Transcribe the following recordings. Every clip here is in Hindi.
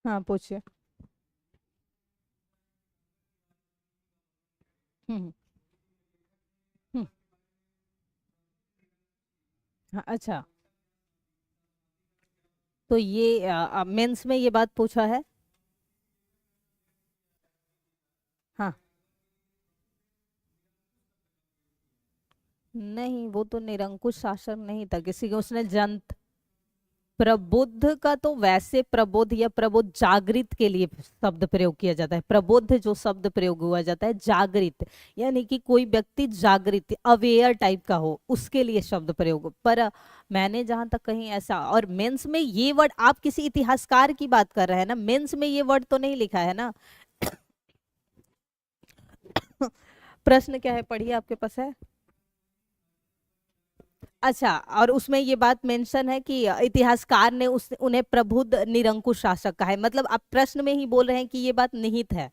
हाँ पूछिए। हम्म। हम्म। हाँ, अच्छा। तो ये मेंस में ये बात पूछा है। हाँ। नहीं, वो तो निरंकुश शासन नहीं था, किसी को उसने जंत प्रबुद्ध का तो वैसे प्रबोध या प्रबोध जागृत के लिए शब्द प्रयोग किया जाता है। प्रबुद्ध जो शब्द प्रयोग हुआ जाता है जागृत, यानी कि कोई व्यक्ति जागृत अवेयर टाइप का हो, उसके लिए शब्द प्रयोग पर मैंने जहां तक कहीं ऐसा, और मेंस में ये वर्ड आप किसी इतिहासकार की बात कर रहे हैं ना, मेंस में ये वर्ड तो नहीं लिखा है ना। प्रश्न क्या है, पढ़िए, आपके पास है। अच्छा, और उसमें ये बात मेंशन है कि इतिहासकार ने उस उन्हें प्रबुद्ध निरंकुश शासक कहा है, मतलब आप प्रश्न में ही बोल रहे हैं कि ये बात निहित है।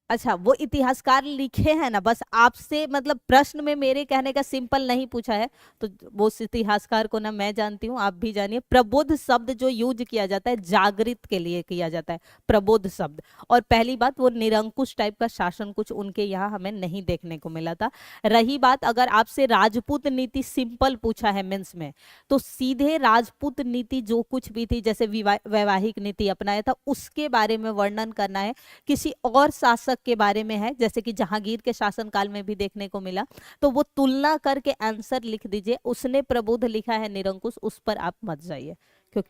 अच्छा, वो इतिहासकार लिखे हैं ना, बस आपसे मतलब प्रश्न में मेरे कहने का सिंपल नहीं पूछा है। तो वो उस इतिहासकार को ना मैं जानती हूँ, आप भी जानिए। प्रबुद्ध शब्द जो यूज किया जाता है जागृत के लिए किया जाता है, प्रबुद्ध शब्द। और पहली बात, वो निरंकुश टाइप का शासन कुछ उनके यहाँ हमें नहीं देखने को मिला था। रही बात, अगर आपसे राजपूत नीति सिंपल पूछा है मेंस में, तो सीधे राजपूत नीति जो कुछ भी थी, जैसे वैवाहिक नीति अपनाया था, उसके बारे में वर्णन करना है। किसी और शासक के बारे में है, जैसे कि जहांगीर के शासनकाल में भी देखने को मिला, तो वो तुलना करके आंसर लिख दीजिए। उसने प्रबुद्ध लिखा है निरंकुश, उस पर आप मत जाइए, क्योंकि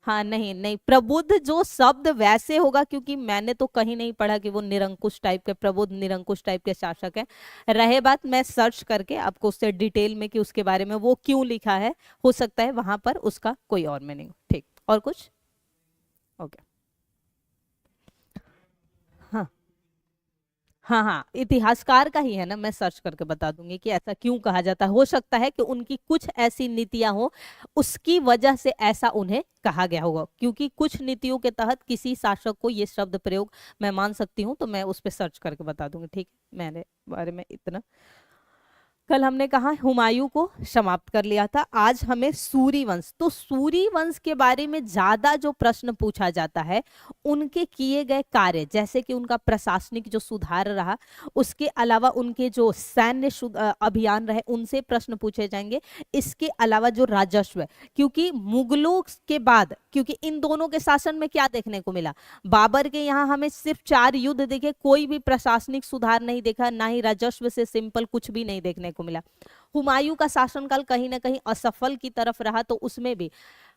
हाँ, नहीं नहीं, प्रबुद्ध जो शब्द वैसे होगा, क्योंकि मैंने तो कहीं नहीं पढ़ा कि वो निरंकुश टाइप के, प्रबुद्ध निरंकुश टाइप के शासक है। रहे बात, मैं सर्च करके आपको उससे डिटेल में कि उसके बारे में वो क्यों लिखा है, हो सकता है वहां पर उसका कोई और मीनिंग। ठीक, और कुछ? ओके। हाँ हाँ हाँ, इतिहासकार का ही है ना, मैं सर्च करके बता दूंगी कि ऐसा क्यों कहा जाता है। हो सकता है कि उनकी कुछ ऐसी नीतियां हो, उसकी वजह से ऐसा उन्हें कहा गया होगा, क्योंकि कुछ नीतियों के तहत किसी शासक को ये शब्द प्रयोग मैं मान सकती हूँ, तो मैं उस पर सर्च करके बता दूंगी। ठीक है, मेरे बारे में इतना। कल हमने कहा हुमायूं को समाप्त कर लिया था, आज हमें सूरी वंश, तो सूरी वंश के बारे में ज्यादा जो प्रश्न पूछा जाता है, उनके किए गए कार्य, जैसे कि उनका प्रशासनिक जो सुधार रहा, उसके अलावा उनके जो सैन्य अभियान रहे, उनसे प्रश्न पूछे जाएंगे। इसके अलावा जो राजस्व है, क्योंकि मुगलों के बाद, क्योंकि इन दोनों के शासन में क्या देखने को मिला, बाबर के यहाँ हमें सिर्फ 4 युद्ध देखे, कोई भी प्रशासनिक सुधार नहीं देखा, ना ही राजस्व से सिंपल कुछ भी नहीं देखने को मिला। हुमायूं का शासनकाल कहीं ना कहीं असफल की तरफ रहा, तो उसमें भी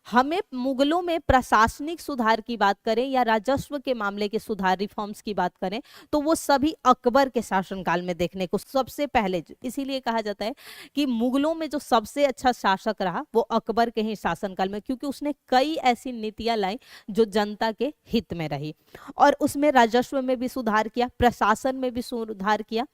हमें मुगलों में प्रशासनिक सुधार की बात करें या राजस्व के मामले के सुधार रिफॉर्म्स की बात करें, तो वो सभी अकबर के शासनकाल में देखने को सबसे पहले, इसीलिए कहा जाता है कि मुगलों में जो सबसे अच्छा शासक रहा वो अकबर के ही शासनकाल में, क्योंकि उसने कई ऐसी नीतियां लाई जो जनता के हित में रही, और उसमें राजस्व में भी सुधार किया, प्रशासन में भी सुधार किया।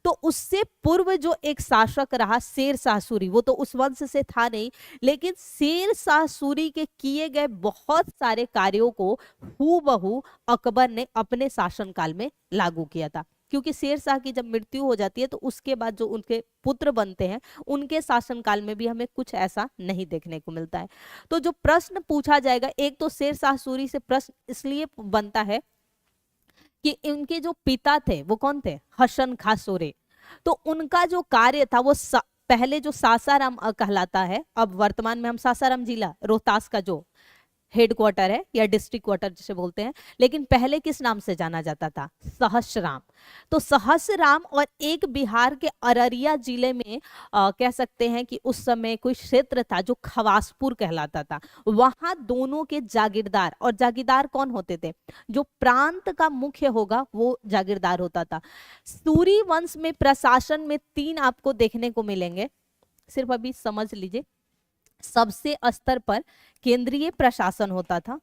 तो उससे पूर्व जो एक शासक रहा शेर शाह सूरी, वो तो उस वंश से था नहीं, लेकिन शेर शाह सूरी के किए गए बहुत सारे कार्यों को हूबहू अकबर ने अपने शासनकाल में लागू किया था। क्योंकि शेर शाह की जब मृत्यु हो जाती है, तो उसके बाद जो उनके पुत्र बनते हैं, उनके शासनकाल में भी हमें कुछ ऐसा नहीं देखने को मिलता है। तो जो प्रश्न पूछा जाएगा, एक तो शेर शाह सूरी से प्रश्न इसलिए बनता है कि इनके जो पिता थे वो कौन थे, हसन खां सोरे। तो उनका जो कार्य था वो पहले जो सासाराम कहलाता है, अब वर्तमान में हम सासाराम जिला रोहतास का जो हेडक्वार्टर है या डिस्ट्रिक्ट क्वार्टर जिसे बोलते हैं, लेकिन पहले किस नाम से जाना जाता था, सहसराम। तो सहसराम, और एक बिहार के अररिया जिले में कह सकते हैं कि उस समय कोई क्षेत्र था जो खवासपुर कहलाता था, वहां दोनों के जागीरदार, और जागीरदार कौन होते थे, जो प्रांत का मुख्य होगा वो जागीरदार होता था। सूरी वंश में प्रशासन में 3 आपको देखने को मिलेंगे, सिर्फ अभी समझ लीजिए। सबसे स्तर पर केंद्रीय प्रशासन होता था,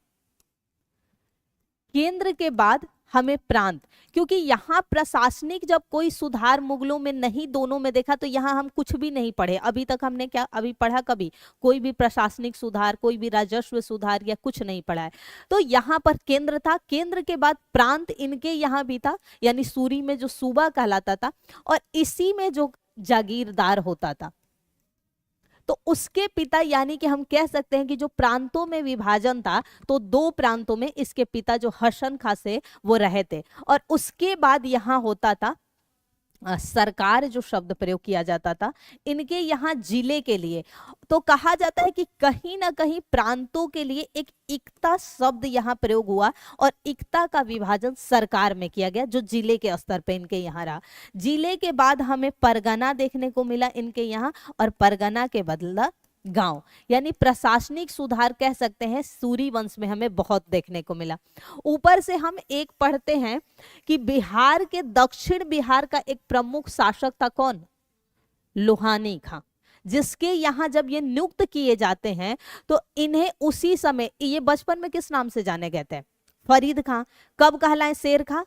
केंद्र के बाद हमें प्रांत, क्योंकि यहाँ प्रशासनिक जब कोई सुधार मुगलों में नहीं, दोनों में देखा, तो यहाँ हम कुछ भी नहीं पढ़े अभी तक। हमने क्या अभी पढ़ा, कभी कोई भी प्रशासनिक सुधार, कोई भी राजस्व सुधार या कुछ नहीं पढ़ा है। तो यहाँ पर केंद्र था, केंद्र के बाद प्रांत इनके यहाँ भी था, यानी सूरी में जो सूबा कहलाता था, और इसी में जो जागीरदार होता था। तो उसके पिता यानी कि हम कह सकते हैं कि जो प्रांतों में विभाजन था तो दो प्रांतों में इसके पिता जो हसन खां से वो रहे थे। और उसके बाद यहाँ होता था सरकार, जो शब्द प्रयोग किया जाता था इनके यहाँ जिले के लिए। तो कहा जाता है कि कहीं ना कहीं प्रांतों के लिए एक इक्ता शब्द यहाँ प्रयोग हुआ और इक्ता का विभाजन सरकार में किया गया, जो जिले के स्तर पे इनके यहाँ रहा। जिले के बाद हमें परगना देखने को मिला इनके यहाँ, और परगना के बदला गांव, यानी प्रशासनिक सुधार कह सकते हैं सूरी वंश में हमें बहुत देखने को मिला। ऊपर से हम एक पढ़ते हैं कि बिहार के दक्षिण बिहार का एक प्रमुख शासक था कौन? लोहानी खां, जिसके यहाँ जब ये नियुक्त किए जाते हैं तो इन्हें उसी समय, ये बचपन में किस नाम से जाने गए थे? फरीद खां। कब कहलाए शेर खां?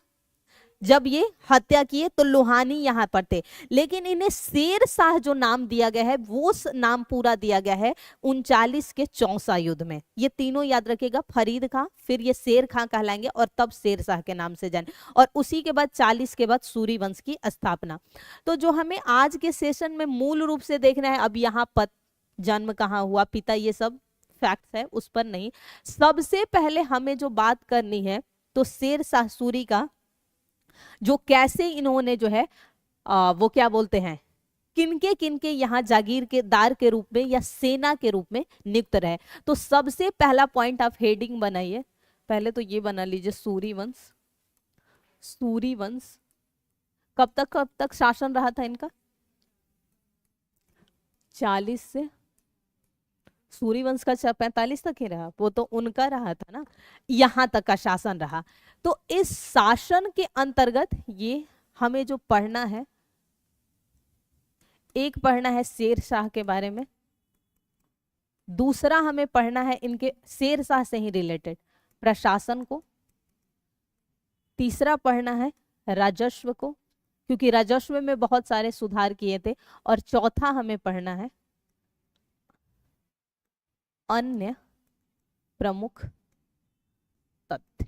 जब ये हत्या किए तो लोहानी यहाँ पर थे, लेकिन इन्हें शेर शाह जो नाम दिया गया है वो नाम पूरा दिया गया है 39 के चौसा युद्ध में। ये तीनों याद रखिएगा, फरीद खां, फिर ये शेर खां कहलाएंगे और तब शेर शाह के नाम से जाने, और उसी के बाद 40 के बाद सूरी वंश की स्थापना। तो जो हमें आज के सेशन में मूल रूप से देखना है, अब यहाँ जन्म कहाँ हुआ, पिता, ये सब फैक्ट्स है, उस पर नहीं। सबसे पहले हमें जो बात करनी है तो शेर शाह सूरी का जो कैसे इन्होंने जो है वो क्या बोलते हैं, किनके किनके यहाँ जागीर के दार के रूप में या सेना के रूप में नियुक्त रहे। तो सबसे पहला पॉइंट आप हेडिंग बनाइए, पहले तो ये बना लीजिए, सूरी वंश। सूरी वंश कब तक शासन रहा था इनका? 40 से, सूरी वंश का 45 तक ही रहा, वो तो उनका रहा था ना, यहां तक का शासन रहा। तो इस शासन के अंतर्गत ये हमें जो पढ़ना है, एक पढ़ना है शेर शाह के बारे में, दूसरा हमें पढ़ना है इनके शेर शाह से ही रिलेटेड प्रशासन को, तीसरा पढ़ना है राजस्व को, क्योंकि राजस्व में बहुत सारे सुधार किए थे, और चौथा हमें पढ़ना है अन्य प्रमुख तथ्य।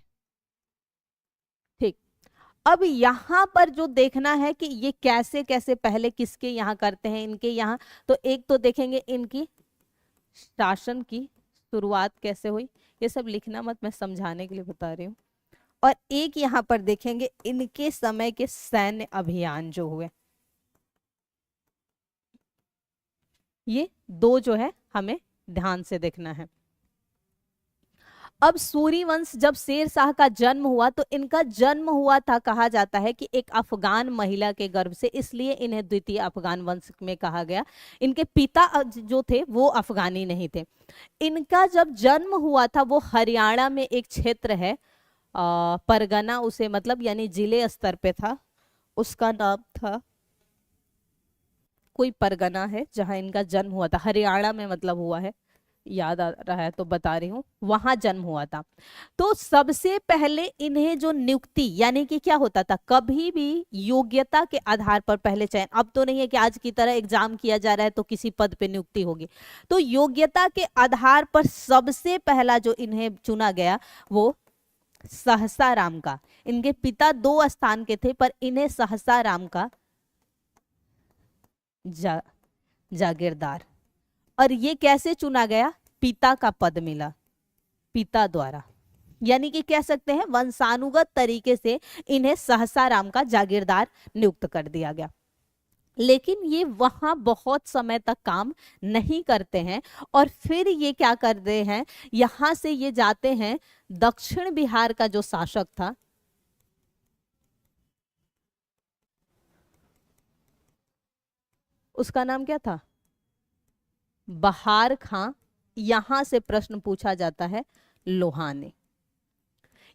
ठीक, अब यहां पर जो देखना है कि ये कैसे कैसे पहले किसके यहाँ करते हैं, इनके यहाँ। तो एक तो देखेंगे इनकी शासन की शुरुआत कैसे हुई, ये सब लिखना मत, मैं समझाने के लिए बता रही हूँ। और एक यहाँ पर देखेंगे इनके समय के सैन्य अभियान जो हुए, ये दो जो है हमें ध्यान से देखना है। अब सूरी वंश, जब शेर शाह का जन्म हुआ तो इनका जन्म हुआ था, कहा जाता है कि एक अफगान महिला के गर्भ से, इसलिए इन्हें द्वितीय अफगान वंश में कहा गया। इनके पिता जो थे वो अफगानी नहीं थे। इनका जब जन्म हुआ था वो हरियाणा में एक क्षेत्र है, परगना उसे मतलब यानी जिले स्तर पे था, उसका नाम था, कोई परगना है जहां इनका जन्म हुआ था, हरियाणा में मतलब हुआ है, याद आ रहा है तो बता रही हूँ, वहां जन्म हुआ था। तो सबसे पहले इन्हें जो नियुक्ति, यानी कि क्या होता था, कभी भी योग्यता के आधार पर पहले चयन, अब तो नहीं है कि आज की तरह एग्जाम किया जा रहा है तो किसी पद पे नियुक्ति होगी। तो योग्यता के आधार पर सबसे पहला जो इन्हें चुना गया वो सहसा राम का। इनके पिता 2 स्थान के थे पर इन्हें सहसा राम का जागीरदार। और ये कैसे चुना गया? पिता का पद मिला, पिता द्वारा, यानी कि कह सकते हैं वंशानुगत तरीके से इन्हें सहसा राम का जागीरदार नियुक्त कर दिया गया। लेकिन ये वहां बहुत समय तक काम नहीं करते हैं और फिर ये क्या करते हैं, यहां से ये जाते हैं दक्षिण बिहार का जो शासक था, उसका नाम क्या था? बहार खां। यहां से प्रश्न पूछा जाता है लोहानी,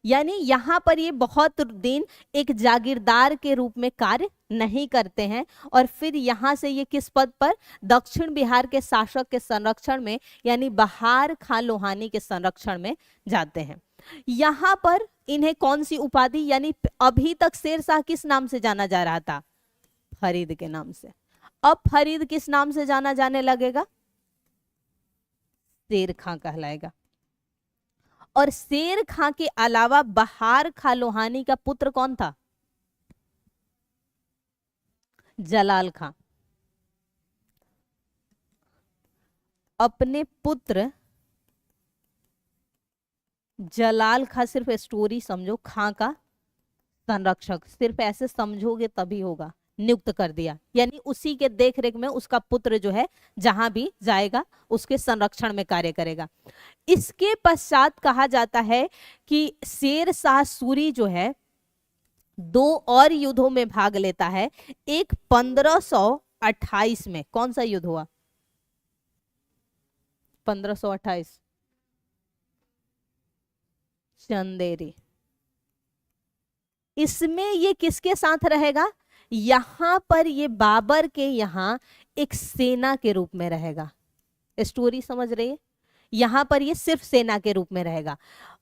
यानी यहां पर ये बहुत दिन एक जागीरदार के रूप में कार्य नहीं करते हैं और फिर यहां से ये किस पद पर? दक्षिण बिहार के शासक के संरक्षण में, यानी बहार खां लोहानी के संरक्षण में जाते हैं। यहां पर इन्हें कौन सी उपाधि, यानी अभी तक शेर शाह किस नाम से जाना जा रहा था? फरीद के नाम से। अब फरीद किस नाम से जाना जाने लगेगा? शेर खां कहलाएगा। और शेर खां के अलावा बहार खां लोहानी का पुत्र कौन था? जलाल खां। अपने पुत्र जलाल खां, सिर्फ स्टोरी समझो, खां का संरक्षक, सिर्फ ऐसे समझोगे तभी होगा, नियुक्त कर दिया, यानी उसी के देख रेख में उसका पुत्र जो है जहां भी जाएगा उसके संरक्षण में कार्य करेगा। इसके पश्चात कहा जाता है कि शेर शाह सूरी जो है 2 और युद्धों में भाग लेता है। एक 1528 में, कौन सा युद्ध हुआ? 1528, चंदेरी। इसमें ये किसके साथ रहेगा? यहां पर ये बाबर के यहां एक सेना के रूप में रहेगा। स्टोरी समझ रही है? यहां पर ये सिर्फ सेना के रूप में रहेगा।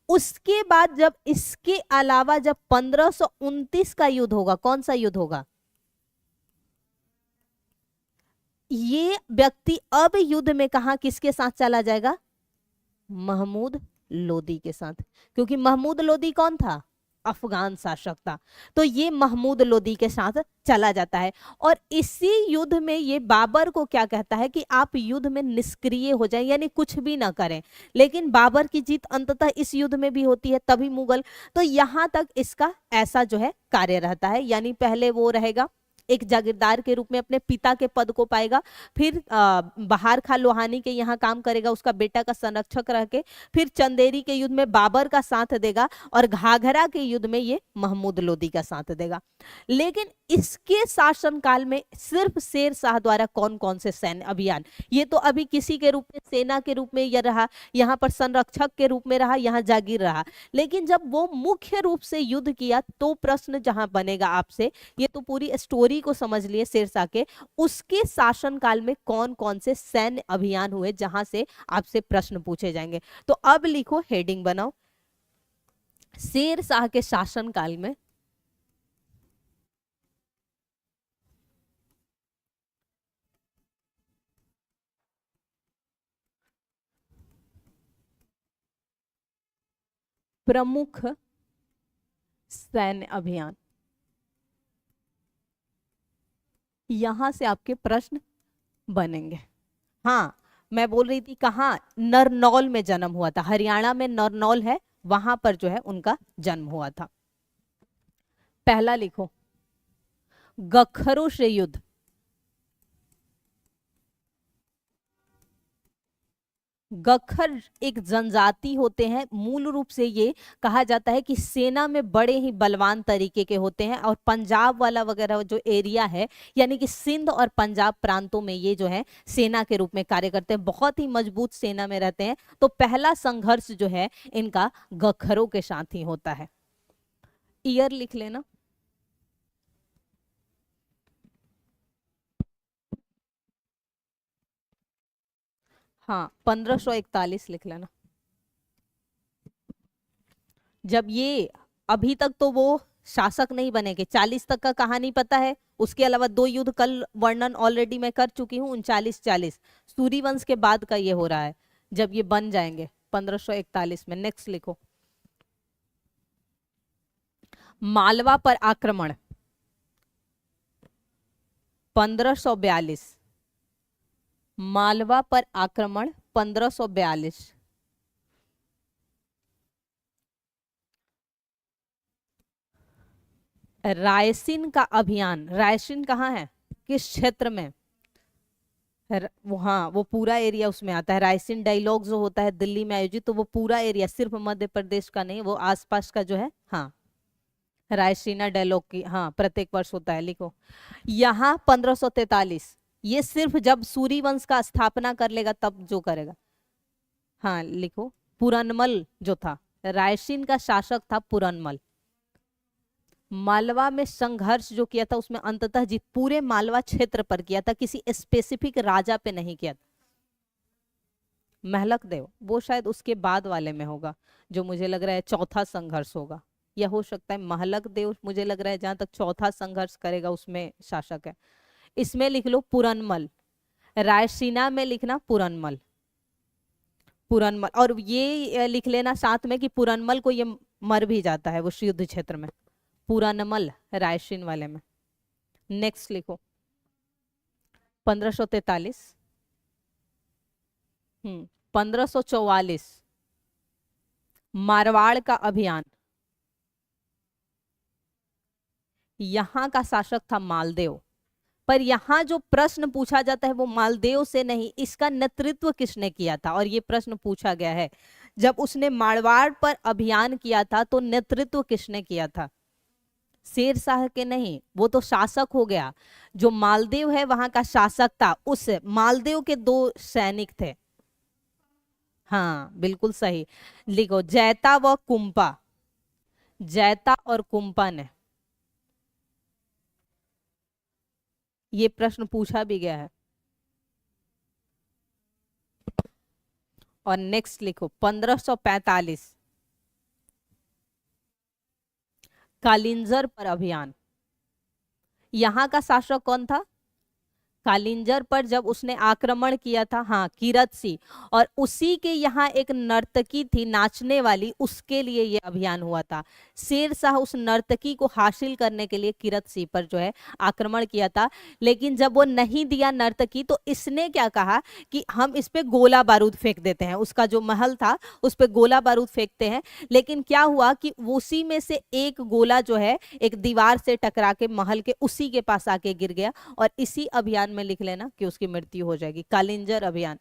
उसके बाद जब इसके अलावा जब 1529 का युद्ध होगा, कौन सा युद्ध होगा? ये व्यक्ति अब युद्ध में कहा किसके साथ चला जाएगा? महमूद लोदी के साथ, क्योंकि महमूद लोदी कौन था? अफगान शासक था। तो ये महमूद लोदी के साथ चला जाता है और इसी युद्ध में ये बाबर को क्या कहता है कि आप युद्ध में निष्क्रिय हो जाएं, यानी कुछ भी ना करें। लेकिन बाबर की जीत अंततः इस युद्ध में भी होती है, तभी मुगल। तो यहां तक इसका ऐसा जो है कार्य रहता है, यानी पहले वो रहेगा एक जागीरदार के रूप में अपने पिता के पद को पाएगा, फिर बहार खां लोहानी के यहाँ काम करेगा उसका बेटा का संरक्षक रह के, फिर चंदेरी के युद्ध में बाबर का साथ देगा और घाघरा के युद्ध में ये महमूद लोदी का साथ देगा। लेकिन इसके शासनकाल में सिर्फ शेर शाह द्वारा कौन कौन से सैन्य अभियान, ये तो अभी किसी के रूप में सेना के रूप में यह रहा, यहाँ पर संरक्षक के रूप में रहा, यहाँ जागीर रहा। लेकिन जब वो मुख्य रूप से युद्ध किया तो प्रश्न जहां बनेगा आपसे, ये तो पूरी स्टोरी को समझ लिए शेरशाह के, उसके शासनकाल में कौन कौन से सैन्य अभियान हुए जहां से आपसे प्रश्न पूछे जाएंगे। तो अब लिखो, हेडिंग बनाओ, शेरशाह के शासनकाल में प्रमुख सैन्य अभियान। यहां से आपके प्रश्न बनेंगे। हाँ, मैं बोल रही थी कहाँ, नरनौल में जन्म हुआ था, हरियाणा में नरनौल है, वहां पर जो है उनका जन्म हुआ था। पहला लिखो, गखरों से युद्ध। गखर एक जनजाति होते हैं, मूल रूप से ये कहा जाता है कि सेना में बड़े ही बलवान तरीके के होते हैं और पंजाब वाला वगैरह जो एरिया है, यानी कि सिंध और पंजाब प्रांतों में ये जो है सेना के रूप में कार्य करते हैं, बहुत ही मजबूत सेना में रहते हैं। तो पहला संघर्ष जो है इनका गखरों के साथ ही होता है। ईयर लिख लेना, हाँ 1541 लिख लेना। जब ये, अभी तक तो वो शासक नहीं बनेंगे, 40 तक का कहानी पता है, उसके अलावा 2 युद्ध कल वर्णन ऑलरेडी मैं कर चुकी हूँ, 39-40 सूर्यवंश के बाद का ये हो रहा है, जब ये बन जाएंगे 1541 में। नेक्स्ट लिखो, मालवा पर आक्रमण 1542, मालवा पर आक्रमण 1542। रायसीन का अभियान, रायसीन कहाँ है, किस क्षेत्र में? हाँ, वो पूरा एरिया उसमें आता है। रायसीन डायलॉग जो होता है दिल्ली में आयोजित, तो वो पूरा एरिया, सिर्फ मध्य प्रदेश का नहीं, वो आसपास का जो है, हाँ रायसीना डायलॉग की, हाँ प्रत्येक वर्ष होता है। लिखो यहाँ 1543, ये सिर्फ जब सूर्यवंश का स्थापना कर लेगा तब जो करेगा। हाँ लिखो, पुरनमल जो था, रायसीन का शासक था पुरनमल। मालवा में संघर्ष जो किया था उसमें अंततः जीत पूरे मालवा क्षेत्र पर किया था, किसी स्पेसिफिक राजा पे नहीं किया था। महलक देव वो शायद उसके बाद वाले में होगा, जो मुझे लग रहा है चौथा संघर्ष होगा, या हो सकता है महलक देव, मुझे लग रहा है जहां तक चौथा संघर्ष करेगा उसमें शासक है। इसमें लिख लो पुरनमल, रायसीना में लिखना पुरनमल, पुरनमल। और ये लिख लेना साथ में कि पुरनमल को ये मर भी जाता है वो युद्ध क्षेत्र में, पुरनमल रायसीन वाले में। नेक्स्ट लिखो 1543, 1544 मारवाड़ का अभियान, यहां का शासक था मालदेव। पर यहाँ जो प्रश्न पूछा जाता है वो मालदेव से नहीं, इसका नेतृत्व किसने किया था, और ये प्रश्न पूछा गया है। जब उसने मारवाड़ पर अभियान किया था तो नेतृत्व किसने किया था? शेर शाह के नहीं, वो तो शासक हो गया। जो मालदेव है वहां का शासक था, उस मालदेव के दो सैनिक थे। हाँ बिल्कुल सही। लिखो जैता व कुंपा, जैता और कुंपा ने, ये प्रश्न पूछा भी गया है। और नेक्स्ट लिखो 1545 कालिंजर पर अभियान, यहां का शासक कौन था? कालिंजर पर जब उसने आक्रमण किया था, हाँ किरत सिंह, और उसी के यहाँ एक नर्तकी थी नाचने वाली, उसके लिए ये अभियान हुआ था। शेर शाह उस नर्तकी को हासिल करने के लिए किरत सिंह पर जो है आक्रमण किया था। लेकिन जब वो नहीं दिया नर्तकी, तो इसने क्या कहा कि हम इस पे गोला बारूद फेंक देते हैं, उसका जो महल था उस पे गोला बारूद फेंकते हैं। लेकिन क्या हुआ कि उसी में से एक गोला जो है एक दीवार से टकरा के महल के उसी के पास आके गिर गया, और इसी अभियान में लिख लेना कि उसकी मृत्यु हो जाएगी, कालिंजर अभियान।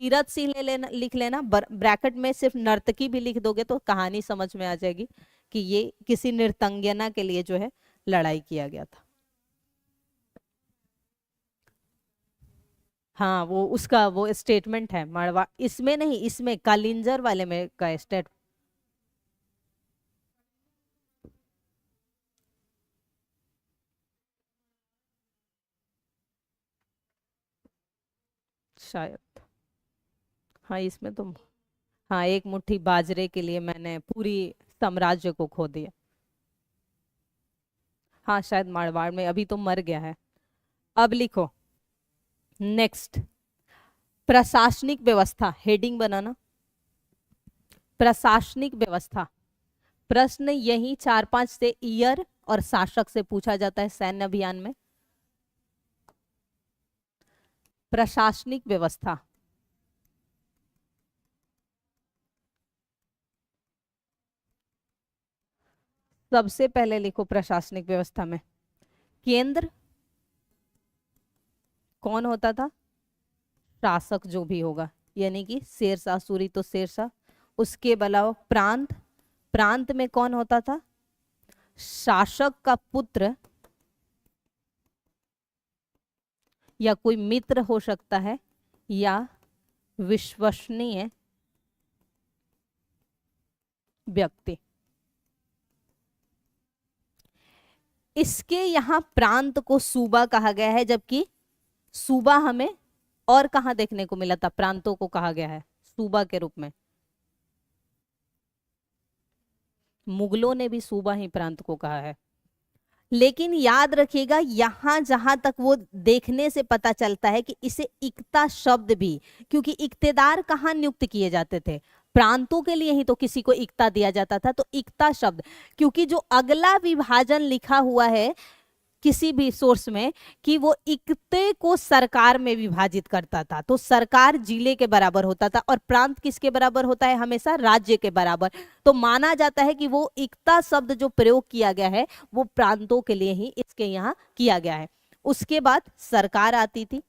किरत सिंह ले लेना, लिख लेना, ब्रैकेट में सिर्फ नर्तकी भी लिख दोगे तो कहानी समझ में आ जाएगी कि ये किसी नृतंगना के लिए जो है लड़ाई किया गया था। हाँ वो उसका वो स्टेटमेंट है मड़वा, इसमें नहीं, इसमें कालिंजर वाले में का स्टेट। शायद हाँ इसमें तो, हाँ एक मुट्ठी बाजरे के लिए मैंने पूरी साम्राज्य को खो दिया। हाँ शायद मारवाड़ में, अभी तो मर गया है। अब लिखो नेक्स्ट, प्रशासनिक व्यवस्था, हेडिंग बनाना, प्रशासनिक व्यवस्था। प्रश्न यही 4-5 से ईयर और शासक से पूछा जाता है सैन्य अभियान में। प्रशासनिक व्यवस्था, सबसे पहले लिखो प्रशासनिक व्यवस्था में केंद्र कौन होता था? शासक जो भी होगा, यानी कि शेरशाह सूरी तो शेरशाह। उसके अलावा प्रांत, प्रांत में कौन होता था? शासक का पुत्र या कोई मित्र हो सकता है, या विश्वसनीय व्यक्ति। इसके यहाँ प्रांत को सूबा कहा गया है, जबकि सूबा हमें और कहाँ देखने को मिला था? प्रांतों को कहा गया है सूबा के रूप में। मुगलों ने भी सूबा ही प्रांत को कहा है। लेकिन याद रखिएगा, यहां जहां तक वो देखने से पता चलता है कि इसे इक्ता शब्द भी, क्योंकि इक्तेदार कहाँ नियुक्त किए जाते थे? प्रांतों के लिए ही तो किसी को इक्ता दिया जाता था, तो इक्ता शब्द, क्योंकि जो अगला विभाजन लिखा हुआ है किसी भी सोर्स में कि वो इक्ते को सरकार में विभाजित करता था, तो सरकार जिले के बराबर होता था, और प्रांत किसके बराबर होता है? हमेशा राज्य के बराबर। तो माना जाता है कि वो इक्ता शब्द जो प्रयोग किया गया है वो प्रांतों के लिए ही इसके यहाँ किया गया है। उसके बाद सरकार आती थी,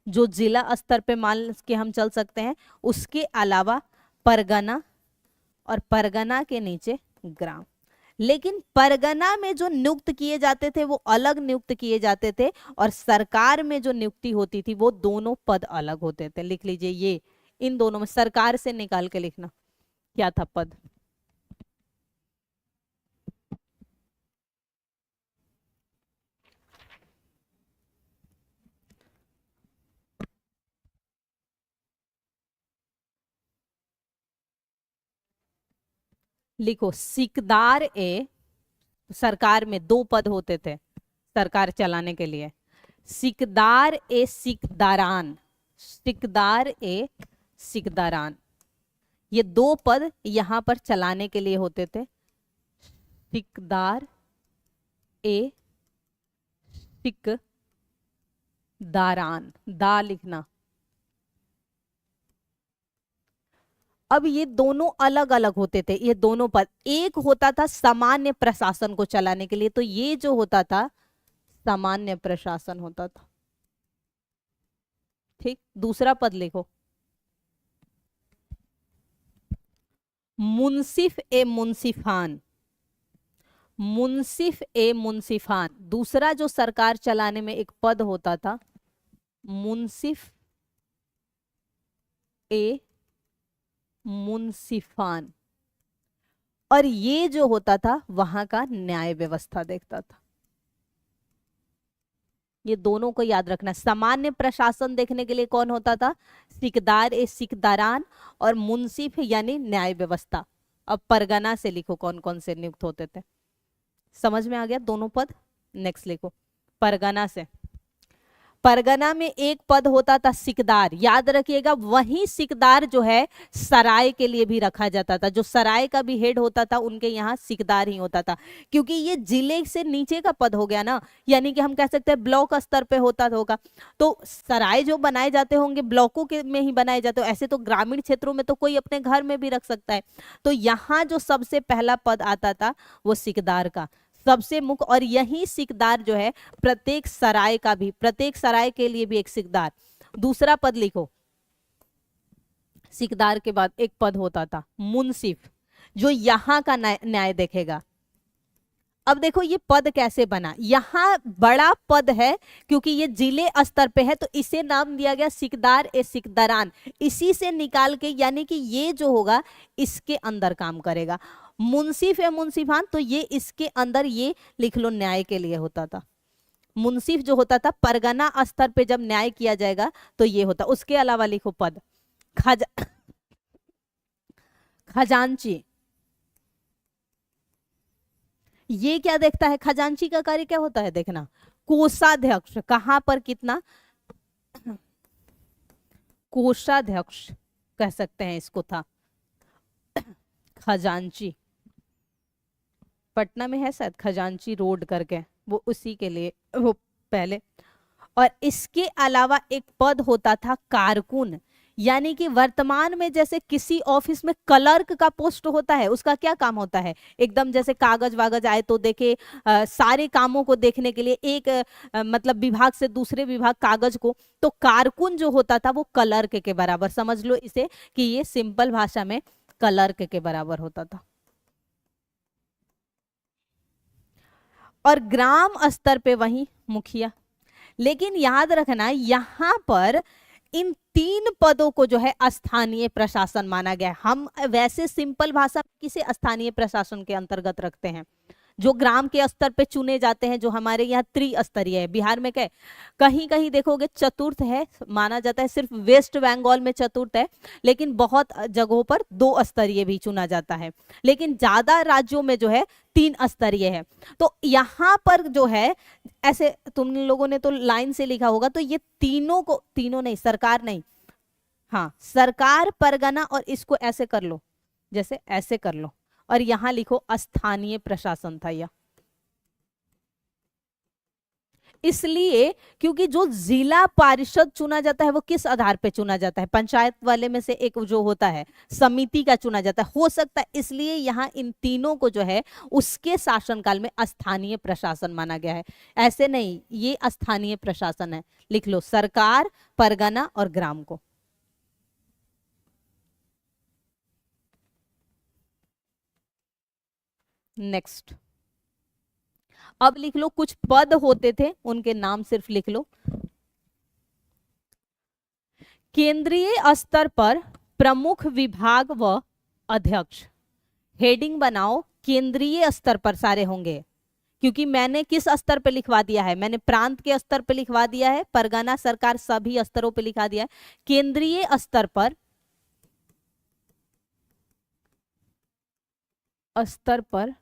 जो जिला स्तर पे मान के हम चल सकते हैं। उसके अलावा परगना, और परगना के नीचे ग्राम। लेकिन परगना में जो नियुक्त किए जाते थे वो अलग नियुक्त किए जाते थे, और सरकार में जो नियुक्ति होती थी वो दोनों पद अलग होते थे। लिख लीजिए ये, इन दोनों में सरकार से निकाल के लिखना क्या था पद। लिखो सिकदार ए, सरकार में दो पद होते थे सरकार चलाने के लिए, सिकदार ए सिकदारान, सिकदार ए सिकदारान, ये दो पद यहां पर चलाने के लिए होते थे। सिकदार ए सिकदारान, दा लिखना, अब ये दोनों अलग अलग होते थे, ये दोनों पद। एक होता था सामान्य प्रशासन को चलाने के लिए, तो ये जो होता था सामान्य प्रशासन होता था। ठीक, दूसरा पद लिखो, मुंसिफ ए मुंसिफान। मुंसिफ ए मुंसिफान, दूसरा जो सरकार चलाने में एक पद होता था, मुंसिफ ए मुंसिफान। और ये जो होता था वहां का न्याय व्यवस्था देखता था। ये दोनों को याद रखना। सामान्य प्रशासन देखने के लिए कौन होता था, सिकदार ए सिकदारान, और मुंसिफ यानी न्याय व्यवस्था। अब परगना से लिखो कौन कौन से नियुक्त होते थे। समझ में आ गया दोनों पद। नेक्स्ट लिखो, परगना से। परगना में एक पद होता था सिकदार, याद रखिएगा। वही सिकदार जो है सराय के लिए भी रखा जाता था। जो सराय का भी हेड होता था उनके यहाँ सिकदार ही होता था, क्योंकि ये जिले से नीचे का पद हो गया ना, यानी कि हम कह सकते हैं ब्लॉक स्तर पे होता होगा। तो सराय जो बनाए जाते होंगे ब्लॉकों के में ही बनाए जाते हो, ऐसे तो ग्रामीण क्षेत्रों में तो कोई अपने घर में भी रख सकता है। तो यहाँ जो सबसे पहला पद आता था वो सिकदार का, सबसे मुख्य। और यही सिकदार जो है प्रत्येक सराय का भी, प्रत्येक सराय के लिए भी एक सिकदार। दूसरा पद लिखो, सिकदार के बाद एक पद होता था मुंसिफ, जो यहां का न्याय देखेगा। अब देखो ये पद कैसे बना, यहाँ बड़ा पद है क्योंकि ये जिले स्तर पे है, तो इसे नाम दिया गया सिकदार ए सिकदारान। इसी से निकाल के, यानी कि ये जो होगा इसके अंदर काम करेगा। मुंसिफ है मुंसिफान, तो ये इसके अंदर, ये लिख लो न्याय के लिए होता था। मुंसिफ जो होता था परगना स्तर पे जब न्याय किया जाएगा तो ये होता। उसके अलावा लिखो पद खजांची। ये क्या देखता है, खजांची का कार्य क्या होता है देखना। कोषाध्यक्ष, कहां पर कितना, कोषाध्यक्ष कह सकते हैं इसको था। खजांची पटना में है शायद, खजांची रोड करके, वो उसी के लिए वो पहले। और इसके अलावा एक पद होता था कारकुन, यानी कि वर्तमान में जैसे किसी ऑफिस में क्लर्क का पोस्ट होता है, उसका क्या काम होता है, एकदम जैसे कागज वागज आए तो देखे, सारे कामों को देखने के लिए एक मतलब विभाग से दूसरे विभाग कागज को। तो कारकुन जो होता था वो क्लर्क के बराबर, समझ लो इसे कि ये सिंपल भाषा में क्लर्क के बराबर होता था। और ग्राम स्तर पे वही मुखिया। लेकिन याद रखना यहां पर इन तीन पदों को जो है स्थानीय प्रशासन माना गया है। हम वैसे सिंपल भाषा में किसे स्थानीय प्रशासन के अंतर्गत रखते हैं, जो ग्राम के स्तर पे चुने जाते हैं, जो हमारे यहाँ त्रिस्तरीय है। बिहार में क्या है, कहीं कहीं देखोगे चतुर्थ है माना जाता है, सिर्फ वेस्ट बंगाल में चतुर्थ है, लेकिन बहुत जगहों पर 2 स्तरीय भी चुना जाता है। लेकिन ज्यादा राज्यों में जो है 3 स्तरीय है। तो यहाँ पर जो है, ऐसे तुम लोगों ने तो लाइन से लिखा होगा, तो ये तीनों को, तीनों नहीं, सरकार नहीं, हाँ सरकार, परगना, और इसको ऐसे कर लो, जैसे ऐसे कर लो, और यहां लिखो स्थानीय प्रशासन था यह। इसलिए क्योंकि जो जिला पारिषद चुना जाता है वो किस आधार पे चुना जाता है, पंचायत वाले में से एक जो होता है समिति का चुना जाता है, हो सकता है। इसलिए यहाँ इन तीनों को जो है उसके शासनकाल में स्थानीय प्रशासन माना गया है। ऐसे नहीं, ये स्थानीय प्रशासन है। लिख लो सरकार, परगना और ग्राम को। नेक्स्ट, अब लिख लो कुछ पद होते थे, उनके नाम सिर्फ लिख लो। केंद्रीय स्तर पर प्रमुख विभाग व अध्यक्ष, हेडिंग बनाओ, केंद्रीय स्तर पर सारे होंगे, क्योंकि मैंने किस स्तर पे लिखवा दिया है, मैंने प्रांत के स्तर पे लिखवा दिया है, परगना, सरकार, सभी स्तरों पे लिखा दिया है। केंद्रीय स्तर पर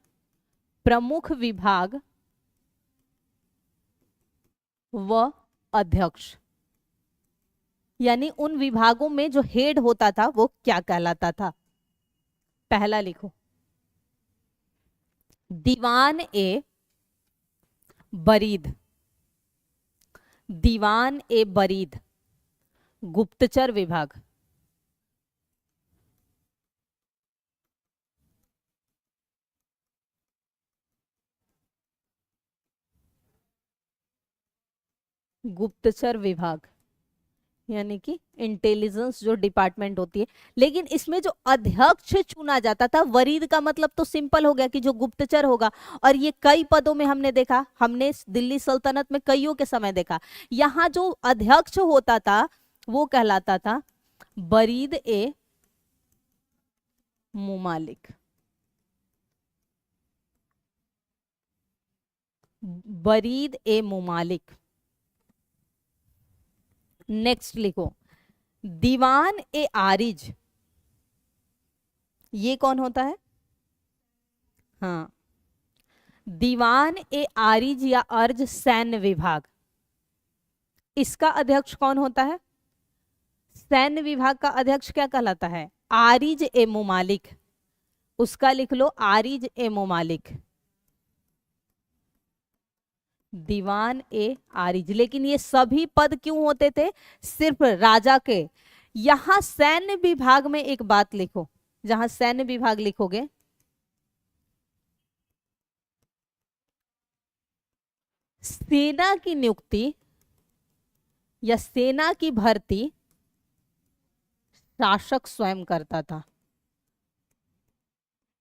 प्रमुख विभाग व अध्यक्ष, यानी उन विभागों में जो हेड होता था वो क्या कहलाता था। पहला लिखो दीवान ए बरीद, दीवान ए बरीद गुप्तचर विभाग। गुप्तचर विभाग, यानी कि इंटेलिजेंस जो डिपार्टमेंट होती है। लेकिन इसमें जो अध्यक्ष चुना जाता था, वरीद का मतलब तो सिंपल हो गया कि जो गुप्तचर होगा। और ये कई पदों में हमने देखा, हमने दिल्ली सल्तनत में कईयों के समय देखा, यहाँ जो अध्यक्ष होता था वो कहलाता था बरीद ए मुमालिक। बरीद ए मुमालिक। नेक्स्ट लिखो, दीवान ए आरिज, ये कौन होता है? हाँ, दीवान ए आरिज या अर्ज सैन्य विभाग, इसका अध्यक्ष कौन होता है? सैन्य विभाग का अध्यक्ष क्या कहलाता है? आरिज ए मुमालिक। उसका लिख लो आरिज ए मुमालिक, दीवान ए आरिज। लेकिन ये सभी पद क्यों होते थे? सिर्फ राजा के। यहां सैन्य विभाग में एक बात लिखो, जहां सैन्य विभाग लिखोगे, सेना की नियुक्ति या सेना की भर्ती शासक स्वयं करता था।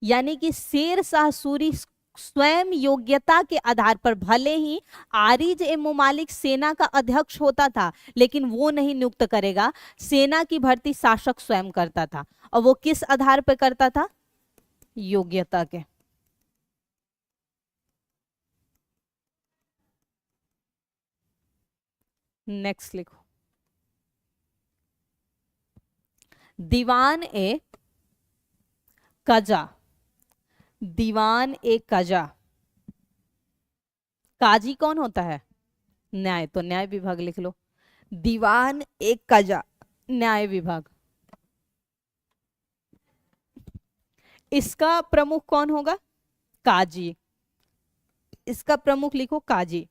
यानी कि शेर शाह सूरी स्वयं योग्यता के आधार पर, भले ही आरिज ए मुमालिक सेना का अध्यक्ष होता था, लेकिन वो नहीं नियुक्त करेगा, सेना की भर्ती शासक स्वयं करता था। और वो किस आधार पर करता था? योग्यता के। नेक्स्ट लिखो, दीवान ए कजा, दीवान ए कजा। काजी कौन होता है? न्याय, तो न्याय विभाग लिख लो, दीवान ए कजा, न्याय विभाग। इसका प्रमुख कौन होगा? काजी। इसका प्रमुख लिखो काजी।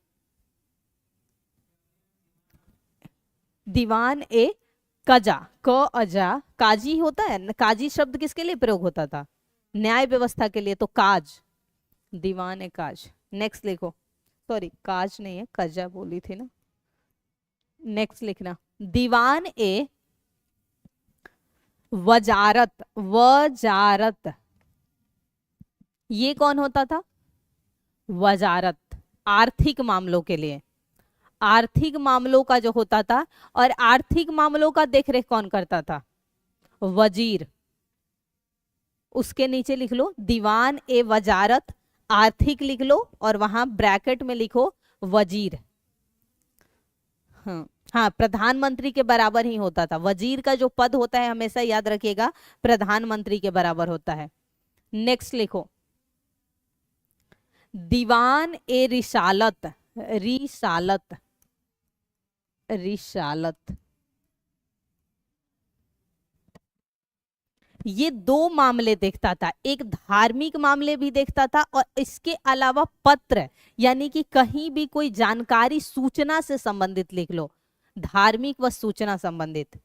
दीवान ए कजा, क अजा, काजी होता है। काजी शब्द किसके लिए प्रयोग होता था? न्याय व्यवस्था के लिए, तो काज, दीवान ए काज। नेक्स्ट लिखो, सॉरी काज नहीं है, कजा बोली थी ना। नेक्स्ट लिखना, दीवान ए वजारत, वजारत, ये कौन होता था? वजारत, आर्थिक मामलों के लिए, आर्थिक मामलों का जो होता था। और आर्थिक मामलों का देखरेख कौन करता था? वजीर। उसके नीचे लिख लो दीवान ए वजारत, आर्थिक लिख लो और वहां ब्रैकेट में लिखो वजीर। हाँ, प्रधानमंत्री के बराबर ही होता था। वजीर का जो पद होता है हमेशा याद रखिएगा प्रधानमंत्री के बराबर होता है। नेक्स्ट लिखो, दीवान ए रिसालत, रिसालत, रिसालत। ये दो मामले देखता था, एक धार्मिक मामले भी देखता था और इसके अलावा पत्र, यानी कि कहीं भी कोई जानकारी सूचना से संबंधित लिख लो, धार्मिक व सूचना संबंधित।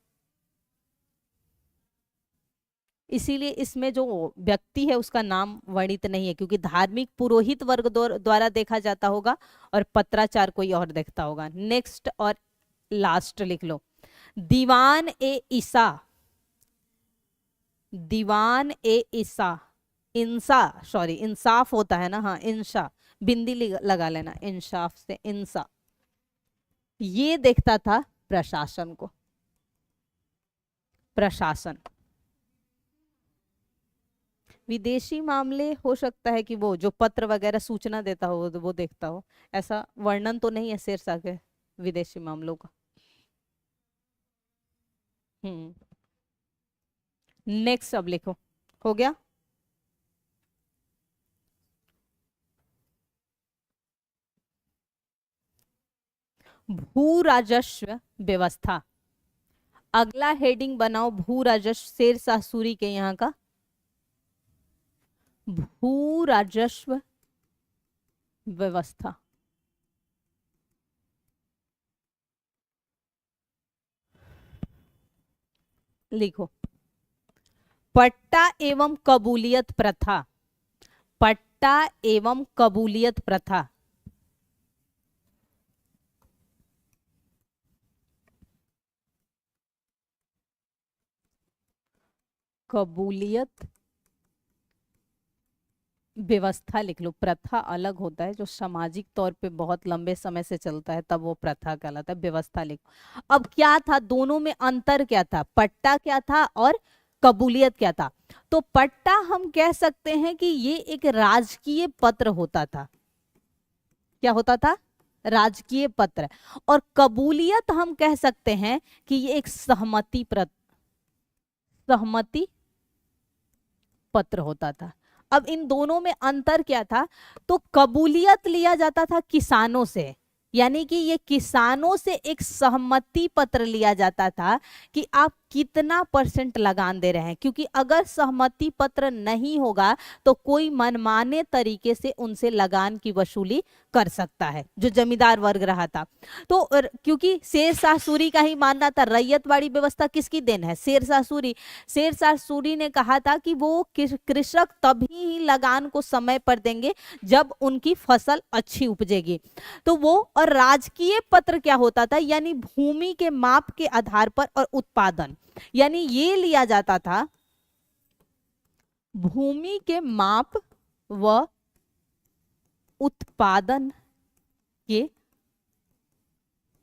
इसीलिए इसमें जो व्यक्ति है उसका नाम वर्णित नहीं है, क्योंकि धार्मिक पुरोहित वर्ग द्वारा देखा जाता होगा और पत्राचार कोई और देखता होगा। नेक्स्ट और लास्ट लिख लो, दीवान ए ईसा, दीवान ए ईसा, इंसा, सॉरी इंसाफ होता है ना, हाँ इंशा, बिंदी लगा लेना, इंसाफ से इंसा। ये देखता था प्रशासन को, प्रशासन। विदेशी मामले हो सकता है कि वो जो पत्र वगैरह सूचना देता हो वो देखता हो, ऐसा वर्णन तो नहीं है शेरशाह के विदेशी मामलों का। नेक्स्ट अब लिखो, हो गया। भू राजस्व व्यवस्था, अगला हेडिंग बनाओ भू राजस्व, शेरशाह सूरी के यहाँ का भू राजस्व व्यवस्था। लिखो, पट्टा एवं कबूलियत प्रथा, पट्टा एवं कबूलियत प्रथा। कबूलियत व्यवस्था लिख लो। प्रथा अलग होता है जो सामाजिक तौर पे बहुत लंबे समय से चलता है, तब वो प्रथा कहलाता है। व्यवस्था लिखो। अब क्या था दोनों में अंतर, क्या था? पट्टा क्या था और कबूलियत क्या था? तो पट्टा हम कह सकते हैं कि ये एक राजकीय पत्र होता था। क्या होता था? राजकीय पत्र। और कबूलियत हम कह सकते हैं कि ये एक सहमति पत्र होता था। अब इन दोनों में अंतर क्या था? तो कबूलियत लिया जाता था किसानों से, यानी कि ये किसानों से एक सहमति पत्र लिया जाता था कि आप कितना % लगान दे रहे हैं, क्योंकि अगर सहमति पत्र नहीं होगा तो कोई मनमाने तरीके से उनसे लगान की वसूली कर सकता है, जो जमींदार वर्ग रहा था। तो क्योंकि शेरशाह सूरी का ही मानना था, रैयतवाड़ी व्यवस्था किसकी देन है? शेरशाह सूरी। शेरशाह सूरी ने कहा था कि वो कृषक तभी ही लगान को समय पर देंगे जब उनकी फसल अच्छी उपजेगी। तो वो, और राजकीय पत्र क्या होता था? यानी भूमि के माप के आधार पर और उत्पादन, यानी ये लिया जाता था भूमि के माप व उत्पादन के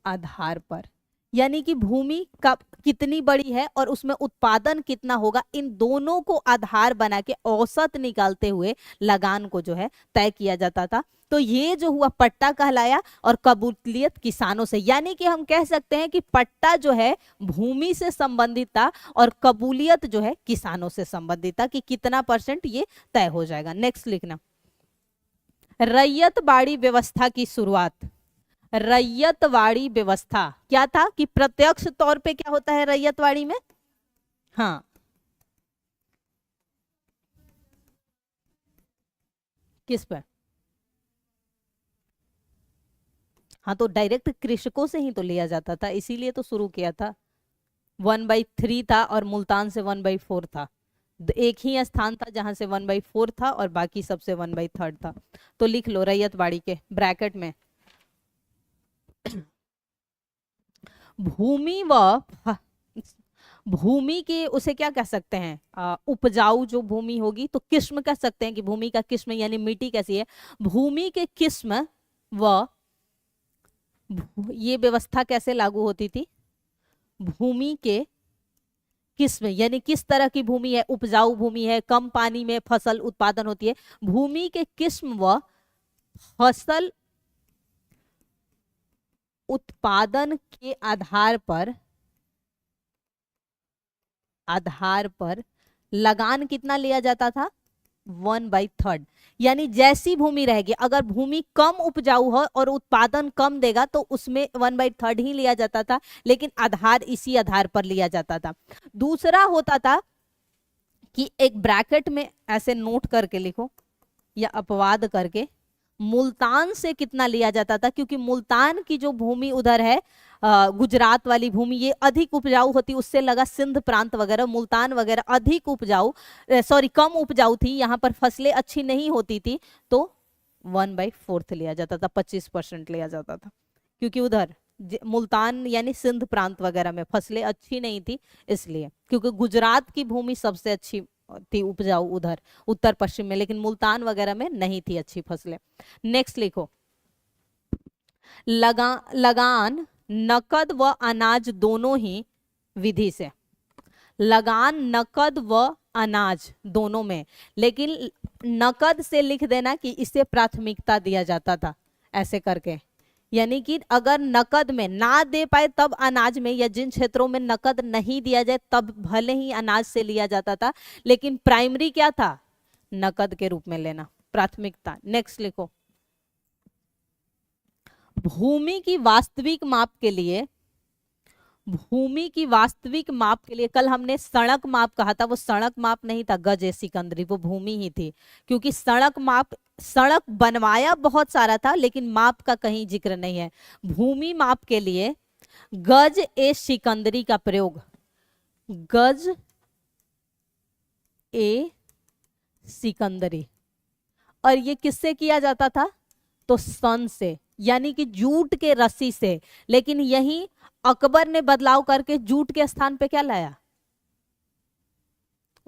आधार पर, यानी कि भूमि का कितनी बड़ी है और उसमें उत्पादन कितना होगा, इन दोनों को आधार बना के औसत निकालते हुए लगान को जो है तय किया जाता था। तो ये जो हुआ पट्टा कहलाया, और कबूलियत किसानों से, यानी कि हम कह सकते हैं कि पट्टा जो है भूमि से संबंधित था और कबूलियत जो है किसानों से संबंधित था कि कितना % ये तय हो जाएगा। नेक्स्ट लिखना, रैयतवाड़ी व्यवस्था की शुरुआत। रैयतवाड़ी व्यवस्था क्या था? कि प्रत्यक्ष तौर पे क्या होता है रैयतवाड़ी में? हाँ, किस पर? हाँ, तो डायरेक्ट कृषकों से ही तो लिया जाता था, इसीलिए तो शुरू किया था। 1/3 था और मुल्तान से 1/4 था। एक ही स्थान था जहां से 1/4 था और बाकी सबसे 1/3 था। तो लिख लो रैयतवाड़ी के ब्रैकेट में, भूमि व भूमि के, उसे क्या कह सकते हैं? उपजाऊ जो भूमि होगी, तो किस्म कह सकते हैं कि भूमि का किस्म, यानी मिट्टी कैसी है, भूमि के किस्म व ये व्यवस्था कैसे लागू होती थी? भूमि के किस्म, यानी किस तरह की भूमि है, उपजाऊ भूमि है, कम पानी में फसल उत्पादन होती है, भूमि के किस्म व फसल उत्पादन के आधार पर लगान कितना लिया जाता था? 1/3। यानी जैसी भूमि रहेगी, अगर भूमि कम उपजाऊ हो और उत्पादन कम देगा तो उसमें 1/3 ही लिया जाता था, लेकिन आधार इसी आधार पर लिया जाता था। दूसरा होता था कि एक ब्रैकेट में ऐसे नोट करके लिखो या अपवाद करके, मुल्तान से कितना लिया जाता था, क्योंकि मुल्तान की जो भूमि उधर है, गुजरात वाली भूमि, ये अधिक उपजाऊ होती, उससे लगा सिंध प्रांत वगैरह, मुल्तान वगैरह अधिक उपजाऊ, कम उपजाऊ थी, यहाँ पर फसलें अच्छी नहीं होती थी, तो 1/4 लिया जाता था, 25% लिया जाता था, क्योंकि उधर मुल्तान यानी सिंध प्रांत वगैरह में फसलें अच्छी नहीं थी, इसलिए, क्योंकि गुजरात की भूमि सबसे अच्छी थी उपजाऊ उधर उत्तर पश्चिम में, लेकिन मुल्तान वगैरह में नहीं थी अच्छी फसलें। नेक्स्ट लिखो, लगान नकद व अनाज दोनों ही विधि से, लगान नकद व अनाज दोनों में, लेकिन नकद से लिख देना कि इसे प्राथमिकता दिया जाता था, ऐसे करके, यानी कि अगर नकद में ना दे पाए तब अनाज में, या जिन क्षेत्रों में नकद नहीं दिया जाए तब भले ही अनाज से लिया जाता था, लेकिन प्राइमरी क्या था? नकद के रूप में लेना, प्राथमिकता। नेक्स्ट लिखो, भूमि की वास्तविक माप के लिए, भूमि की वास्तविक माप के लिए, कल हमने सड़क माप कहा था, वो सड़क माप नहीं था गज ए सिकंदरी, वो भूमि ही थी, क्योंकि सड़क माप, सड़क बनवाया बहुत सारा था लेकिन माप का कहीं जिक्र नहीं है। भूमि माप के लिए गज ए सिकंदरी का प्रयोग, गज ए सिकंदरी, और ये किससे किया जाता था? तो सन से, यानी कि जूट के रस्सी से, लेकिन यही अकबर ने बदलाव करके जूट के स्थान पे क्या लाया?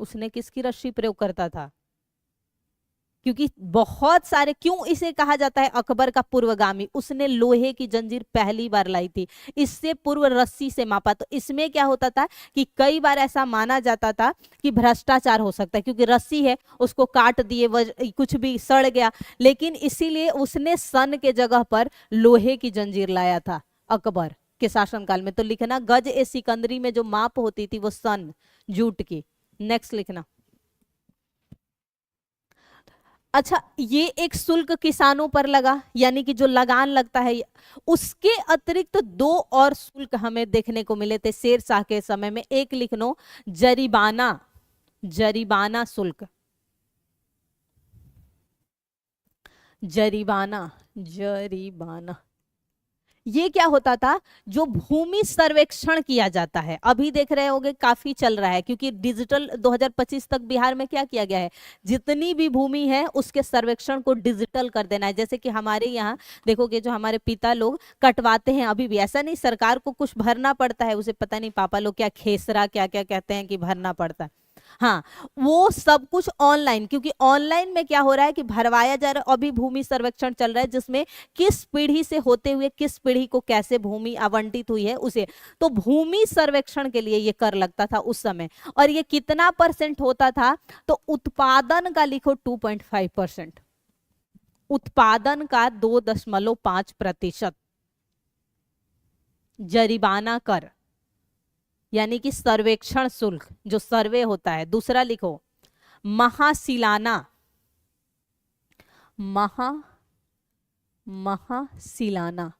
उसने किसकी रस्सी प्रयोग करता था? क्योंकि बहुत सारे, क्यों इसे कहा जाता है अकबर का पूर्वगामी? उसने लोहे की जंजीर पहली बार लाई थी, इससे पूर्व रस्सी से मापा। तो इसमें क्या होता था कि कई बार ऐसा माना जाता था कि भ्रष्टाचार हो सकता है, क्योंकि रस्सी है, उसको काट दिए, कुछ भी सड़ गया, लेकिन इसीलिए उसने सन के जगह पर लोहे की जंजीर लाया था अकबर के शासनकाल में। तो लिखना गज ए सिकंदरी में जो माप होती थी वो सन, जूट की। नेक्स्ट लिखना। अच्छा, ये एक शुल्क किसानों पर लगा, यानी कि जो लगान लगता है। उसके अतिरिक्त दो और शुल्क हमें देखने को मिले थे शेरशाह के समय में। एक लिख लो, जरीबाना, जरीबाना शुल्क, जरीबाना, जरीबाना। ये क्या होता था? जो भूमि सर्वेक्षण किया जाता है, अभी देख रहे होंगे काफी चल रहा है, क्योंकि डिजिटल 2025 तक बिहार में क्या किया गया है, जितनी भी भूमि है उसके सर्वेक्षण को डिजिटल कर देना है। जैसे कि हमारे यहाँ देखोगे, जो हमारे पिता लोग कटवाते हैं, अभी भी ऐसा नहीं सरकार को कुछ भरना पड़ता है, उसे पता नहीं पापा लोग क्या खेसरा क्या क्या कहते हैं कि भरना पड़ता है। हाँ, वो सब कुछ ऑनलाइन, क्योंकि ऑनलाइन में क्या हो रहा है कि भरवाया जा रहा है। अभी भूमि सर्वेक्षण चल रहा है, जिसमें किस पीढ़ी से होते हुए किस पीढ़ी को कैसे भूमि आवंटित हुई है उसे। तो भूमि सर्वेक्षण के लिए ये कर लगता था उस समय। और ये कितना परसेंट होता था? तो उत्पादन का लिखो 2.5%, उत्पादन का 2.5%। जरिमाना कर, यानी कि सर्वेक्षण शुल्क, जो सर्वे होता है। दूसरा लिखो, महासिलाना, महासिलाना।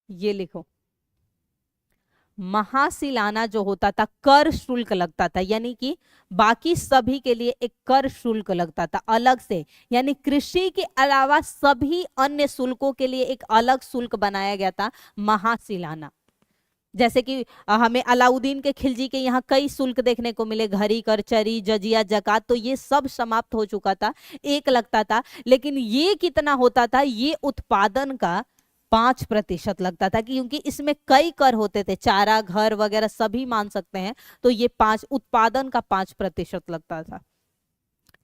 ये लिखो, महासिलाना जो होता था कर शुल्क लगता था, यानी कि बाकी सभी के लिए एक कर शुल्क लगता था अलग से। यानी कृषि के अलावा सभी अन्य शुल्कों के लिए एक अलग शुल्क बनाया गया था, महासिलाना। जैसे कि हमें अलाउद्दीन के खिलजी के यहाँ कई शुल्क देखने को मिले, घरी कर, चरी, जजिया, जकात, तो ये सब समाप्त हो चुका था, एक लगता था। लेकिन ये कितना होता था? ये उत्पादन का 5% लगता था, क्योंकि इसमें कई कर होते थे, चारा, घर वगैरह सभी मान सकते हैं। तो ये 5, उत्पादन का 5% लगता था।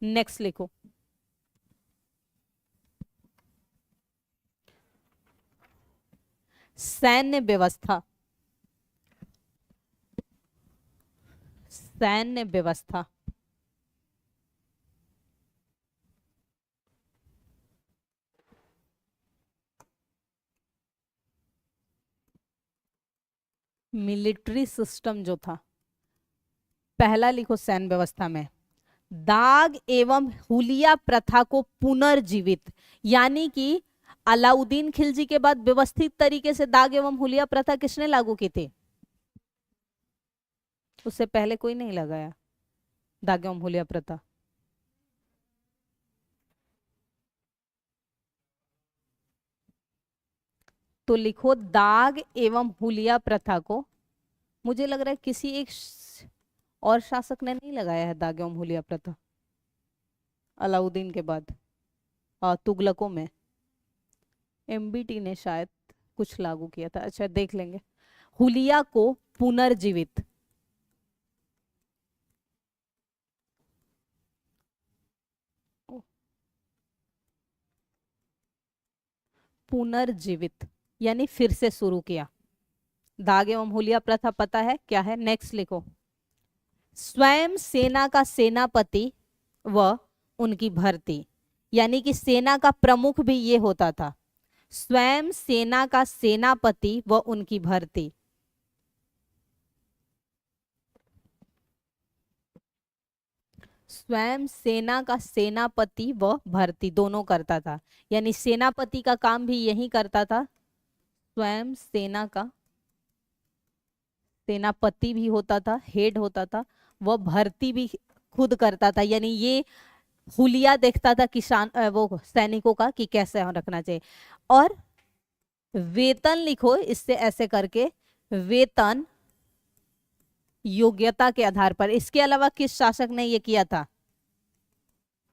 नेक्स्ट लिखो, सैन्य व्यवस्था, सैन्य व्यवस्था। मिलिट्री सिस्टम जो था, पहला लिखो सैन्य व्यवस्था में, दाग एवं हुलिया प्रथा को पुनर्जीवित। यानी कि अलाउद्दीन खिलजी के बाद व्यवस्थित तरीके से दाग एवं हुलिया प्रथा किसने लागू की थी? उससे पहले कोई नहीं लगाया दाग एवं हुलिया प्रथा। तो लिखो, दाग एवं हुलिया प्रथा को, मुझे लग रहा है किसी एक और शासक ने नहीं लगाया है दाग एवं हुलिया प्रथा अलाउद्दीन के बाद। तुगलकों में एमबीटी ने शायद कुछ लागू किया था। अच्छा, देख लेंगे। हुलिया को पुनर्जीवित, पुनर्जीवित यानी फिर से शुरू किया। दाग एवं हुलिया प्रथा पता है क्या है? नेक्स्ट लिखो, स्वयं सेना का सेनापति व उनकी भर्ती। यानी कि सेना का प्रमुख भी ये होता था, स्वयं सेना का सेनापति व उनकी भर्ती। स्वयं सेना का सेनापति व भर्ती दोनों करता था, यानी सेनापति का काम भी यही करता था। स्वयं सेना का सेनापति भी होता था, हेड होता था, वह भर्ती भी खुद करता था। यानी ये हुलिया देखता था किसान वो सैनिकों का कि कैसे रखना चाहिए। और वेतन लिखो, इससे ऐसे करके, वेतन योग्यता के आधार पर। इसके अलावा किस शासक ने ये किया था?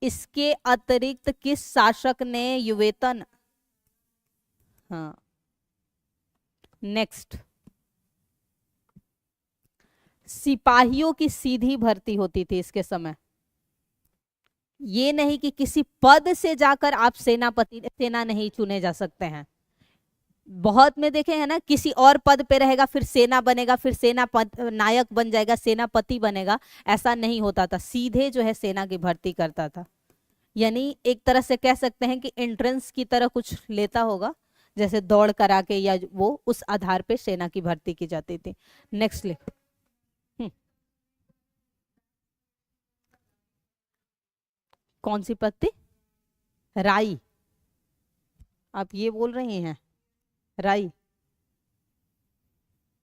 इसके अतिरिक्त किस शासक ने ये वेतन? हाँ, नेक्स्ट, सिपाहियों की सीधी भर्ती होती थी इसके समय। ये नहीं कि किसी पद से जाकर आप सेनापति सेना नहीं चुने जा सकते हैं। बहुत में देखे हैं ना, किसी और पद पे रहेगा फिर सेना बनेगा, फिर सेना पद नायक बन जाएगा, सेनापति बनेगा। ऐसा नहीं होता था, सीधे जो है सेना की भर्ती करता था। यानी एक तरह से कह सकते हैं कि एंट्रेंस की तरह कुछ लेता होगा, जैसे दौड़ करा के, या वो उस आधार पे सेना की भर्ती की जाती थी। नेक्स्ट लिख। हम्म, कौन सी पत्ती? राई? आप ये बोल रही हैं? राई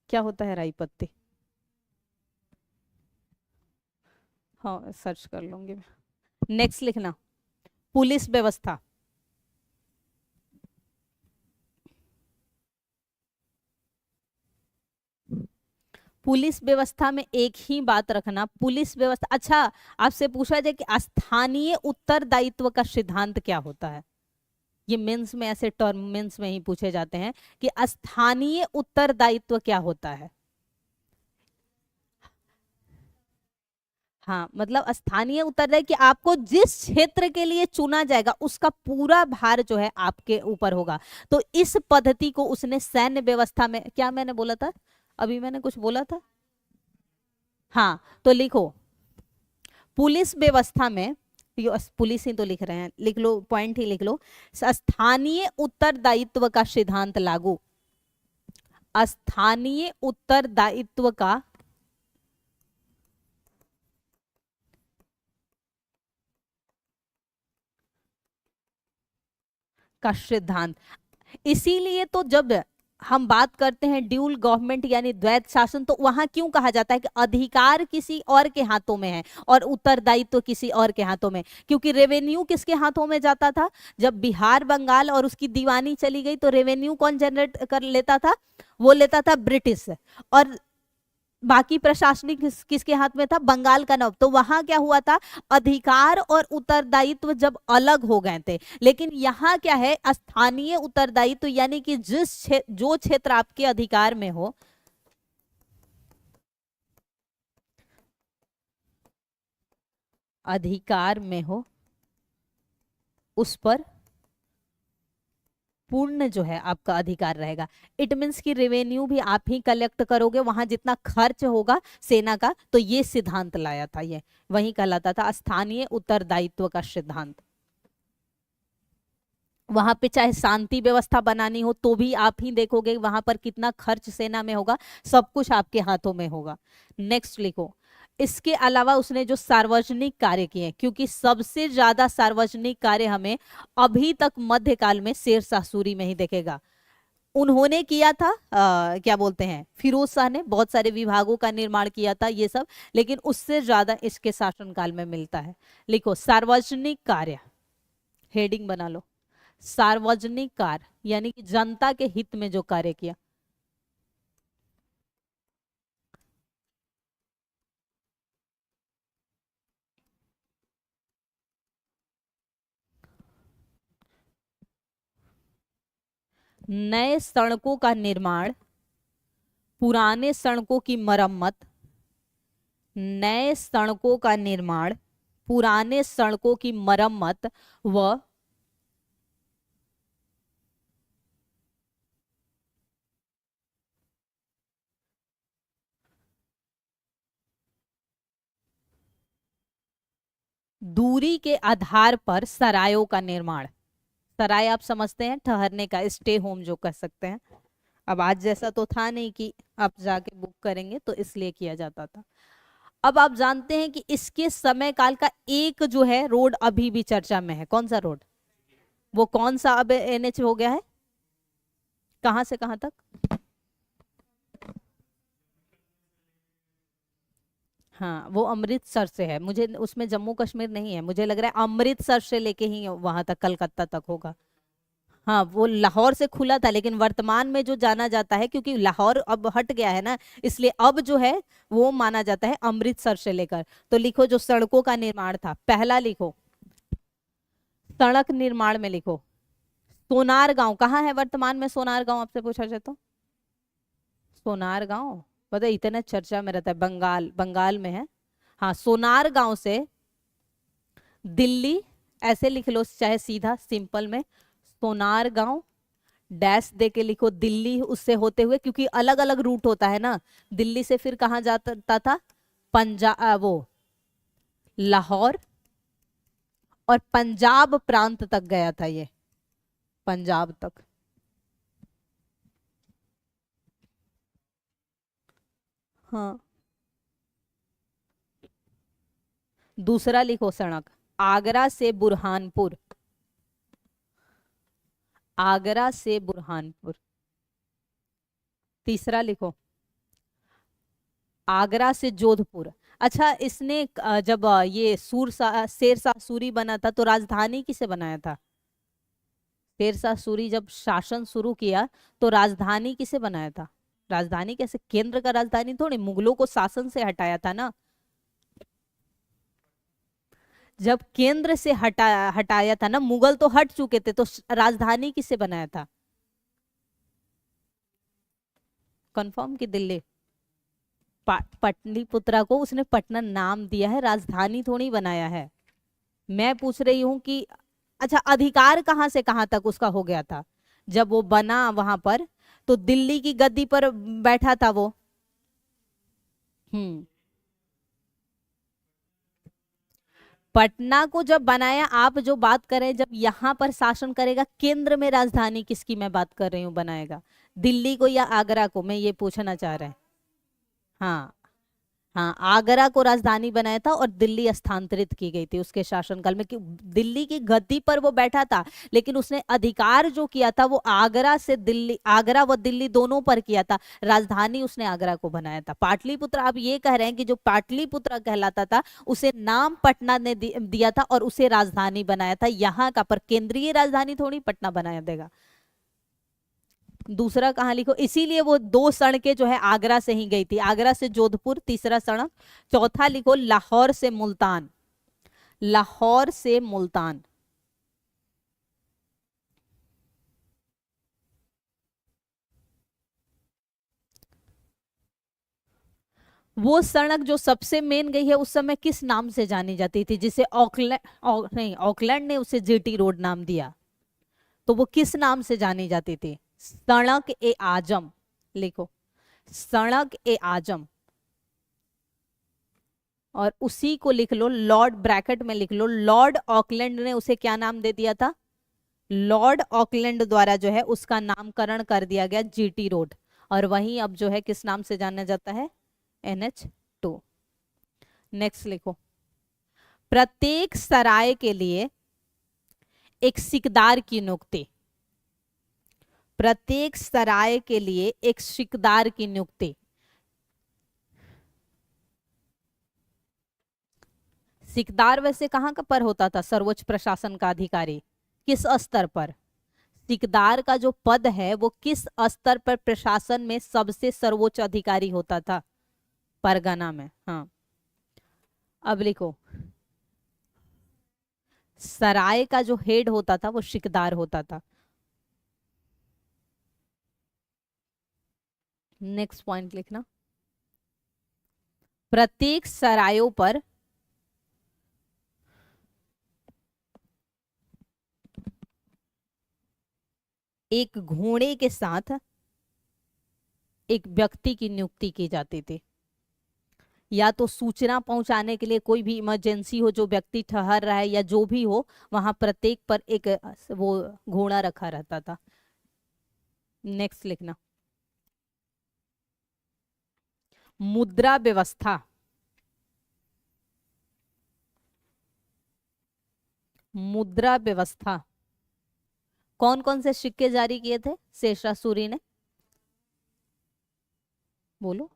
क्या होता है? राई पत्ती? हाँ सर्च कर लूंगी मैं। नेक्स्ट लिखना, पुलिस व्यवस्था। पुलिस व्यवस्था में एक ही बात रखना, पुलिस व्यवस्था। अच्छा, आपसे पूछा जाए कि स्थानीय उत्तरदायित्व का सिद्धांत क्या होता है? ये मेंस में ऐसे टर्म मेंस में ही पूछे जाते हैं कि स्थानीय उत्तरदायित्व क्या होता है। हाँ, मतलब स्थानीय उत्तरदायी कि आपको जिस क्षेत्र के लिए चुना जाएगा उसका पूरा भार जो है आपके ऊपर होगा। तो इस पद्धति को उसने सैन्य व्यवस्था में, क्या मैंने बोला था अभी? मैंने कुछ बोला था? हाँ, तो लिखो, पुलिस व्यवस्था में, पुलिस ही तो लिख रहे हैं, लिख लो, पॉइंट ही लिख लो। स्थानीय उत्तरदायित्व का सिद्धांत लागू। स्थानीय उत्तरदायित्व का सिद्धांत। इसीलिए तो जब हम बात करते हैं ड्यूल गवर्नमेंट यानी द्वैत शासन, तो वहां क्यों कहा जाता है कि अधिकार किसी और के हाथों में है और उत्तरदायित्व तो किसी और के हाथों में? क्योंकि रेवेन्यू किसके हाथों में जाता था? जब बिहार बंगाल और उसकी दीवानी चली गई तो रेवेन्यू कौन जनरेट कर लेता था? वो लेता था ब्रिटिश। और बाकी प्रशासनिक किसके हाथ में था? बंगाल का नवाब। तो वहां क्या हुआ था? अधिकार और उत्तरदायित्व जब अलग हो गए थे। लेकिन यहाँ क्या है? स्थानीय उत्तरदायित्व यानी कि जो क्षेत्र आपके अधिकार में हो, अधिकार में हो, उस पर पूर्ण जो है आपका अधिकार रहेगा। इट मीन्स कि रेवेन्यू भी आप ही कलेक्ट करोगे, वहां जितना खर्च होगा सेना का। तो ये सिद्धांत लाया था, ये वही कहलाता था स्थानीय उत्तरदायित्व का सिद्धांत। वहां पे चाहे शांति व्यवस्था बनानी हो तो भी आप ही देखोगे वहां पर कितना खर्च सेना में होगा, सब कुछ आपके हाथों में होगा। नेक्स्ट लिखो, इसके अलावा उसने जो सार्वजनिक कार्य किए, क्योंकि सबसे ज्यादा सार्वजनिक कार्य हमें अभी तक मध्यकाल में शेरशाह सूरी में ही देखेगा। उन्होंने किया था क्या बोलते हैं, फिरोज शाह ने बहुत सारे विभागों का निर्माण किया था ये सब, लेकिन उससे ज्यादा इसके शासनकाल में मिलता है। लिखो, सार्वजनिक कार्य, हेडिंग बना लो, सार्वजनिक कार्य यानी कि जनता के हित में जो कार्य किया। नए सड़कों का निर्माण, पुराने सड़कों की मरम्मत, नए सड़कों का निर्माण, पुराने सड़कों की मरम्मत व दूरी के आधार पर सरायों का निर्माण। सराय आप समझते हैं, ठहरने का, स्टे होम जो कह सकते हैं। अब आज जैसा तो था नहीं कि आप जाके बुक करेंगे, तो इसलिए किया जाता था। अब आप जानते हैं कि इसके समय काल का एक जो है रोड अभी भी चर्चा में है। कौन सा रोड? वो कौन सा अब एनएच हो गया है? कहां से कहां तक? हाँ, वो अमृतसर से है। मुझे उसमें जम्मू कश्मीर नहीं है, मुझे लग रहा है अमृतसर से लेके ही वहां तक कलकत्ता तक होगा। हाँ, वो लाहौर से खुला था, लेकिन वर्तमान में जो जाना जाता है, क्योंकि लाहौर अब हट गया है ना, इसलिए अब जो है वो माना जाता है अमृतसर से लेकर। तो लिखो, जो सड़कों का निर्माण था, पहला लिखो, सड़क निर्माण में लिखो सोनार गांव। कहाँ है वर्तमान में सोनार गांव? आपसे पूछा जाए तो सोनार गांव पता है, इतना चर्चा में रहता है। बंगाल, बंगाल में है। हाँ, सोनार गांव से दिल्ली, ऐसे लिख लो चाहे सीधा सिंपल में, सोनार गांव डैश दे के लिखो दिल्ली, उससे होते हुए, क्योंकि अलग अलग रूट होता है ना, दिल्ली से फिर कहाँ जाता था, पंजाब, वो लाहौर और पंजाब प्रांत तक गया था ये, पंजाब तक। हाँ, दूसरा लिखो सड़क, आगरा से बुरहानपुर, आगरा से बुरहानपुर। तीसरा लिखो आगरा से जोधपुर। अच्छा, इसने जब ये शेरशाह सूरी बना था तो राजधानी किसे बनाया था? शेरशाह सूरी जब शासन शुरू किया तो राजधानी किसे बनाया था? राजधानी कैसे, केंद्र का राजधानी थोड़ी, मुगलों को शासन से हटाया था ना। जब केंद्र से हटाया था ना, मुगल तो हट चुके थे, तो राजधानी किसे बनाया था? कंफर्म की दिल्ली? पटलिपुत्रा को उसने पटना नाम दिया है, राजधानी थोड़ी बनाया है। मैं पूछ रही हूँ कि अच्छा, अधिकार कहाँ से कहाँ तक उसका हो गया था? जब वो बना वहां पर तो दिल्ली की गद्दी पर बैठा था वो। हम्म। पटना को जब बनाया, आप जो बात कर रहे हैं, जब यहाँ पर शासन करेगा, केंद्र में राजधानी किसकी मैं बात कर रही हूँ बनाएगा, दिल्ली को या आगरा को, मैं ये पूछना चाह रहे हैं। हाँ, हाँ, आगरा को राजधानी बनाया था और दिल्ली स्थानांतरित की गई थी उसके शासनकाल में, कि दिल्ली की गद्दी पर वो बैठा था, लेकिन उसने अधिकार जो किया था वो आगरा से दिल्ली, आगरा व दिल्ली दोनों पर किया था, राजधानी उसने आगरा को बनाया था। पाटलिपुत्र, आप ये कह रहे हैं कि जो पाटलिपुत्र कहलाता था उसे नाम पटना ने दिया था और उसे राजधानी बनाया था यहाँ का, पर केंद्रीय राजधानी थोड़ी पटना बनाया देगा। दूसरा कहाँ लिखो, इसीलिए वो दो सड़कें जो है आगरा से ही गई थी, आगरा से जोधपुर तीसरा सड़क। चौथा लिखो लाहौर से मुल्तान, लाहौर से मुल्तान। वो सड़क जो सबसे मेन गई है उस समय किस नाम से जानी जाती थी, जिसे नहीं, ऑकलैंड ने उसे जीटी रोड नाम दिया, तो वो किस नाम से जानी जाती थी? सड़क ए आजम लिखो, सड़क ए आजम। और उसी को लिख लो, लॉर्ड ब्रैकेट में लिख लो, लॉर्ड ऑकलैंड ने उसे क्या नाम दे दिया था? लॉर्ड ऑकलैंड द्वारा जो है उसका नामकरण कर दिया गया जीटी रोड, और वहीं अब जो है किस नाम से जाना जाता है? NH2। नेक्स्ट लिखो, प्रत्येक सराय के लिए एक सिकदार की नियुक्ति, प्रत्येक सराय के लिए एक सिकदार की नियुक्ति। सिकदार वैसे कहाँ का पर होता था, सर्वोच्च प्रशासन का अधिकारी, किस स्तर पर? सिकदार का जो पद है वो किस स्तर पर प्रशासन में सबसे सर्वोच्च अधिकारी होता था? परगना में। हाँ, अब लिखो, सराय का जो हेड होता था वो सिकदार होता था। नेक्स्ट पॉइंट लिखना, प्रत्येक सरायों पर एक घोड़े के साथ एक व्यक्ति की नियुक्ति की जाती थी, या तो सूचना पहुंचाने के लिए, कोई भी इमरजेंसी हो, जो व्यक्ति ठहर रहा है या जो भी हो, वहां प्रत्येक पर एक वो घोड़ा रखा रहता था। नेक्स्ट लिखना, मुद्रा व्यवस्था, मुद्रा व्यवस्था, कौन कौन से सिक्के जारी किए थे शेरशाह सूरी ने? बोलो।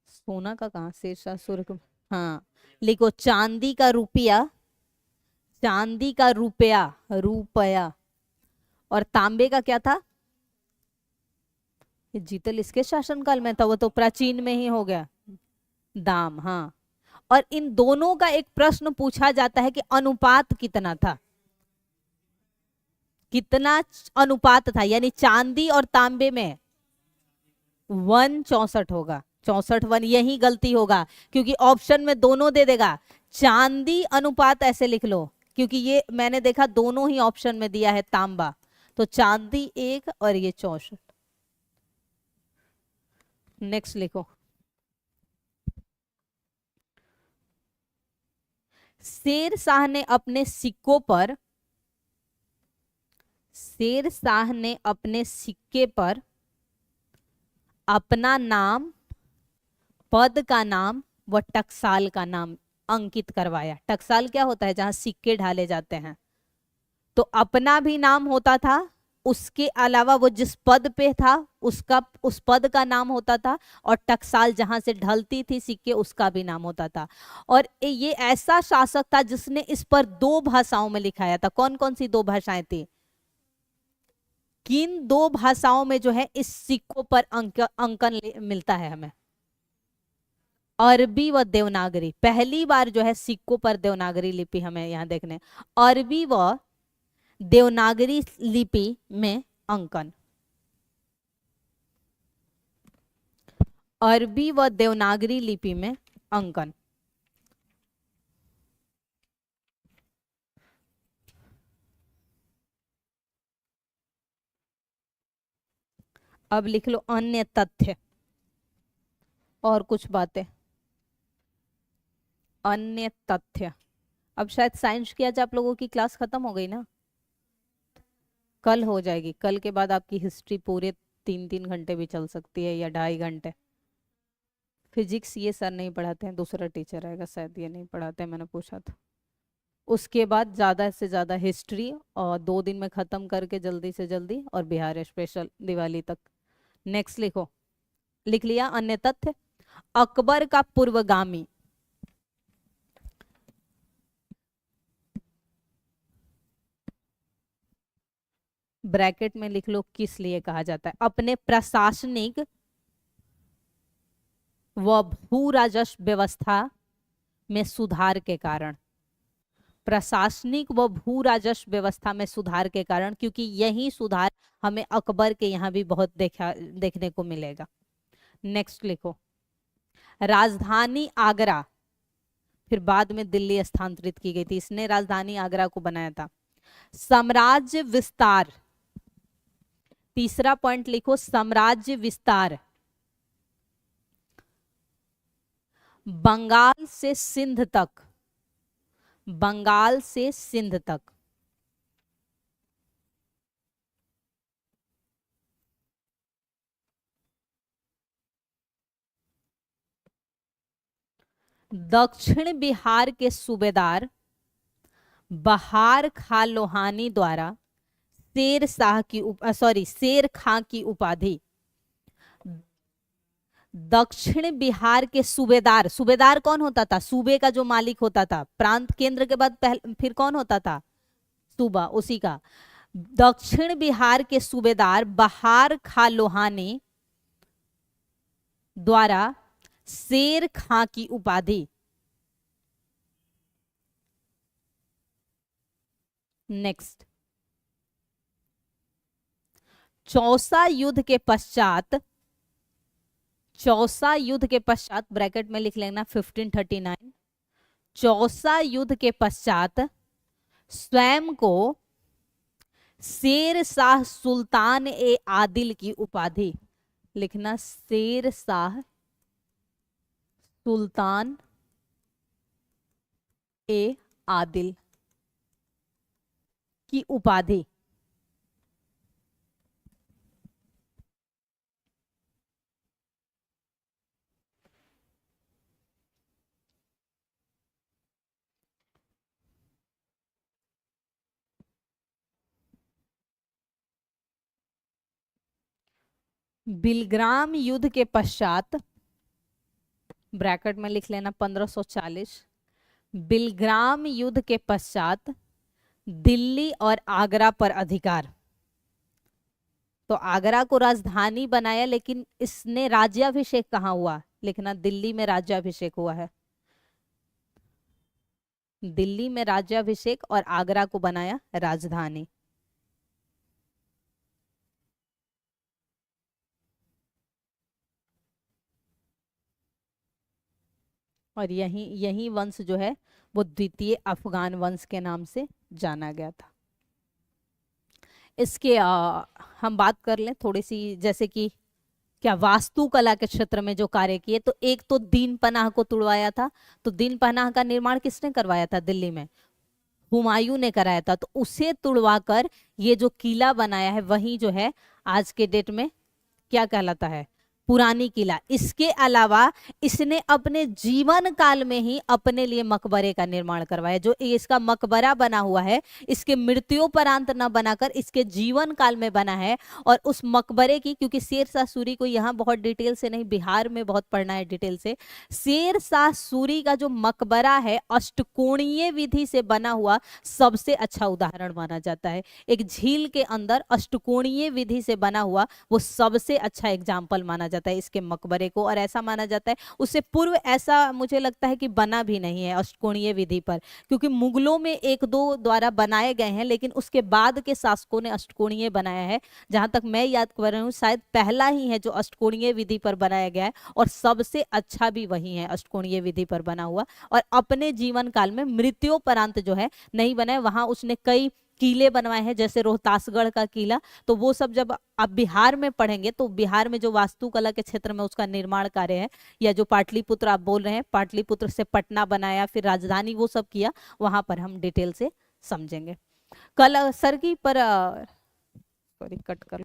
सोना का कहाँ, शेरशाह सूरी को? हाँ, लिखो, चांदी का रुपया, चांदी का रुपया, रुपया। और तांबे का क्या था? ये जीतल इसके शासनकाल में था, वो तो प्राचीन में ही हो गया, दाम। हाँ, और इन दोनों का एक प्रश्न पूछा जाता है कि अनुपात कितना था, कितना अनुपात था, यानी चांदी और तांबे में वन 64 होगा, 64 वन, यही गलती होगा क्योंकि ऑप्शन में दोनों दे देगा। चांदी अनुपात ऐसे लिख लो, क्योंकि ये मैंने देखा दोनों ही ऑप्शन में दिया है तांबा, तो चांदी 1 और ये 64। नेक्स्ट लिखो, शेर शाह ने अपने सिक्कों पर, शेर शाह ने अपने सिक्के पर अपना नाम, पद का नाम व टकसाल का नाम अंकित करवाया। टकसाल क्या होता है? जहां सिक्के ढाले जाते हैं। तो अपना भी नाम होता था, उसके अलावा वो जिस पद पे था उसका, उस पद का नाम होता था, और टकसाल जहां से ढलती थी सिक्के उसका भी नाम होता था। और ये ऐसा शासक था जिसने इस पर 2 भाषाओं में लिखाया था। कौन कौन सी 2 भाषाएं थी? किन 2 भाषाओं में जो है इस सिक्कों पर अंकन मिलता है हमें? अरबी व देवनागरी। पहली बार जो है सिक्कों पर देवनागरी लिपि हमें यहां देखने, अरबी व देवनागरी लिपि में अंकन, अरबी व देवनागरी लिपि में अंकन। अब लिख लो अन्य तथ्य और कुछ बातें। अन्य तथ्य। अब शायद साइंस की आज आप लोगों की क्लास खत्म हो गई ना? कल हो जाएगी, कल के बाद आपकी हिस्ट्री पूरे 3-3 घंटे भी चल सकती है या 2.5 घंटे। फिजिक्स ये सर नहीं पढ़ाते हैं, दूसरा टीचर आएगा शायद, ये नहीं पढ़ाते हैं, मैंने पूछा था। उसके बाद ज़्यादा से ज़्यादा हिस्ट्री, और 2 दिन में ख़त्म करके जल्दी से जल्दी, और बिहार स्पेशल दिवाली तक। नेक्स्ट लिखो, लिख लिया अन्य तथ्य। अकबर का पूर्वगामी, ब्रैकेट में लिख लो किस लिए कहा जाता है? अपने प्रशासनिक व भू राजस्व व्यवस्था में सुधार के कारण। प्रशासनिक व भू राजस्व व्यवस्था में सुधार के कारण, क्योंकि यही सुधार हमें अकबर के यहाँ भी बहुत देखने को मिलेगा। नेक्स्ट लिखो, राजधानी आगरा फिर बाद में दिल्ली स्थानांतरित की गई थी, इसने राजधानी आगरा को बनाया था। साम्राज्य विस्तार, तीसरा पॉइंट लिखो, साम्राज्य विस्तार। बंगाल से सिंध तक, बंगाल से सिंध तक। दक्षिण बिहार के सूबेदार बहार खां लोहानी द्वारा शेर शाह की शेर खां की उपाधि। दक्षिण बिहार के सूबेदार, सूबेदार कौन होता था? सूबे का जो मालिक होता था। प्रांत केंद्र के बाद फिर कौन होता था? सूबा, उसी का। दक्षिण बिहार के सूबेदार बहार खां लोहानी द्वारा शेर खां की उपाधि। नेक्स्ट, चौसा युद्ध के पश्चात, चौसा युद्ध के पश्चात ब्रैकेट में लिख लेना 1539। चौसा युद्ध के पश्चात स्वयं को शेर शाह सुल्तान ए आदिल की उपाधि, लिखना शेर शाह सुल्तान ए आदिल की उपाधि। बिलग्राम युद्ध के पश्चात ब्रैकेट में लिख लेना 1540। बिलग्राम युद्ध के पश्चात दिल्ली और आगरा पर अधिकार। तो आगरा को राजधानी बनाया, लेकिन इसने राज्याभिषेक कहाँ हुआ? लिखना दिल्ली में राज्याभिषेक हुआ है। दिल्ली में राज्याभिषेक, और आगरा को बनाया राजधानी। और यही यही वंश जो है वो द्वितीय अफगान वंश के नाम से जाना गया था। इसके हम बात कर लें थोड़ी सी, जैसे कि क्या वास्तुकला के क्षेत्र में जो कार्य किए, तो एक तो दीन पनाह को तुड़वाया था। तो दीन पनाह का निर्माण किसने करवाया था? दिल्ली में हुमायूं ने कराया था। तो उसे तुड़वाकर ये जो किला बनाया है वही जो है आज के डेट में क्या कहलाता है? पुरानी किला। इसके अलावा इसने अपने जीवन काल में ही अपने लिए मकबरे का निर्माण करवाया। जो इसका मकबरा बना हुआ है, इसके मृत्युपरांत न बनाकर इसके जीवन काल में बना है। और उस मकबरे की, क्योंकि शेरशाह सूरी को यहाँ बहुत डिटेल से नहीं, बिहार में बहुत पढ़ना है डिटेल से, शेरशाह सूरी का जो मकबरा है अष्टकोणीय विधि से बना हुआ सबसे अच्छा उदाहरण माना जाता है। एक झील के अंदर अष्टकोणीय विधि से बना हुआ वो सबसे अच्छा एग्जाम्पल माना जाता है इसके मकबरे को। और ऐसा माना जाता है उससे पूर्व ऐसा मुझे लगता है कि बना भी नहीं है अष्टकोणीय विधि पर, क्योंकि मुगलों में एक दो द्वारा बनाए गए हैं, लेकिन उसके बाद के शासकों ने अष्टकोणीय बनाया है। जहां तक मैं याद कर रही हूँ शायद पहला ही है जो अष्टकोणीय विधि पर बनाया गया है, और सबसे अच्छा भी वही है अष्टकोणीय विधि पर बना हुआ। और अपने जीवन काल में मृत्युपरांत जो है नहीं बना है। वहां उसने कई किले बनवाए हैं, जैसे रोहतासगढ़ का किला। तो वो सब जब आप बिहार में पढ़ेंगे तो बिहार में जो वास्तुकला के क्षेत्र में उसका निर्माण कार्य है, या जो पाटलिपुत्र आप बोल रहे हैं, पाटलिपुत्र से पटना बनाया, फिर राजधानी, वो सब किया, वहां पर हम डिटेल से समझेंगे। कल सर की पर सॉरी कट कर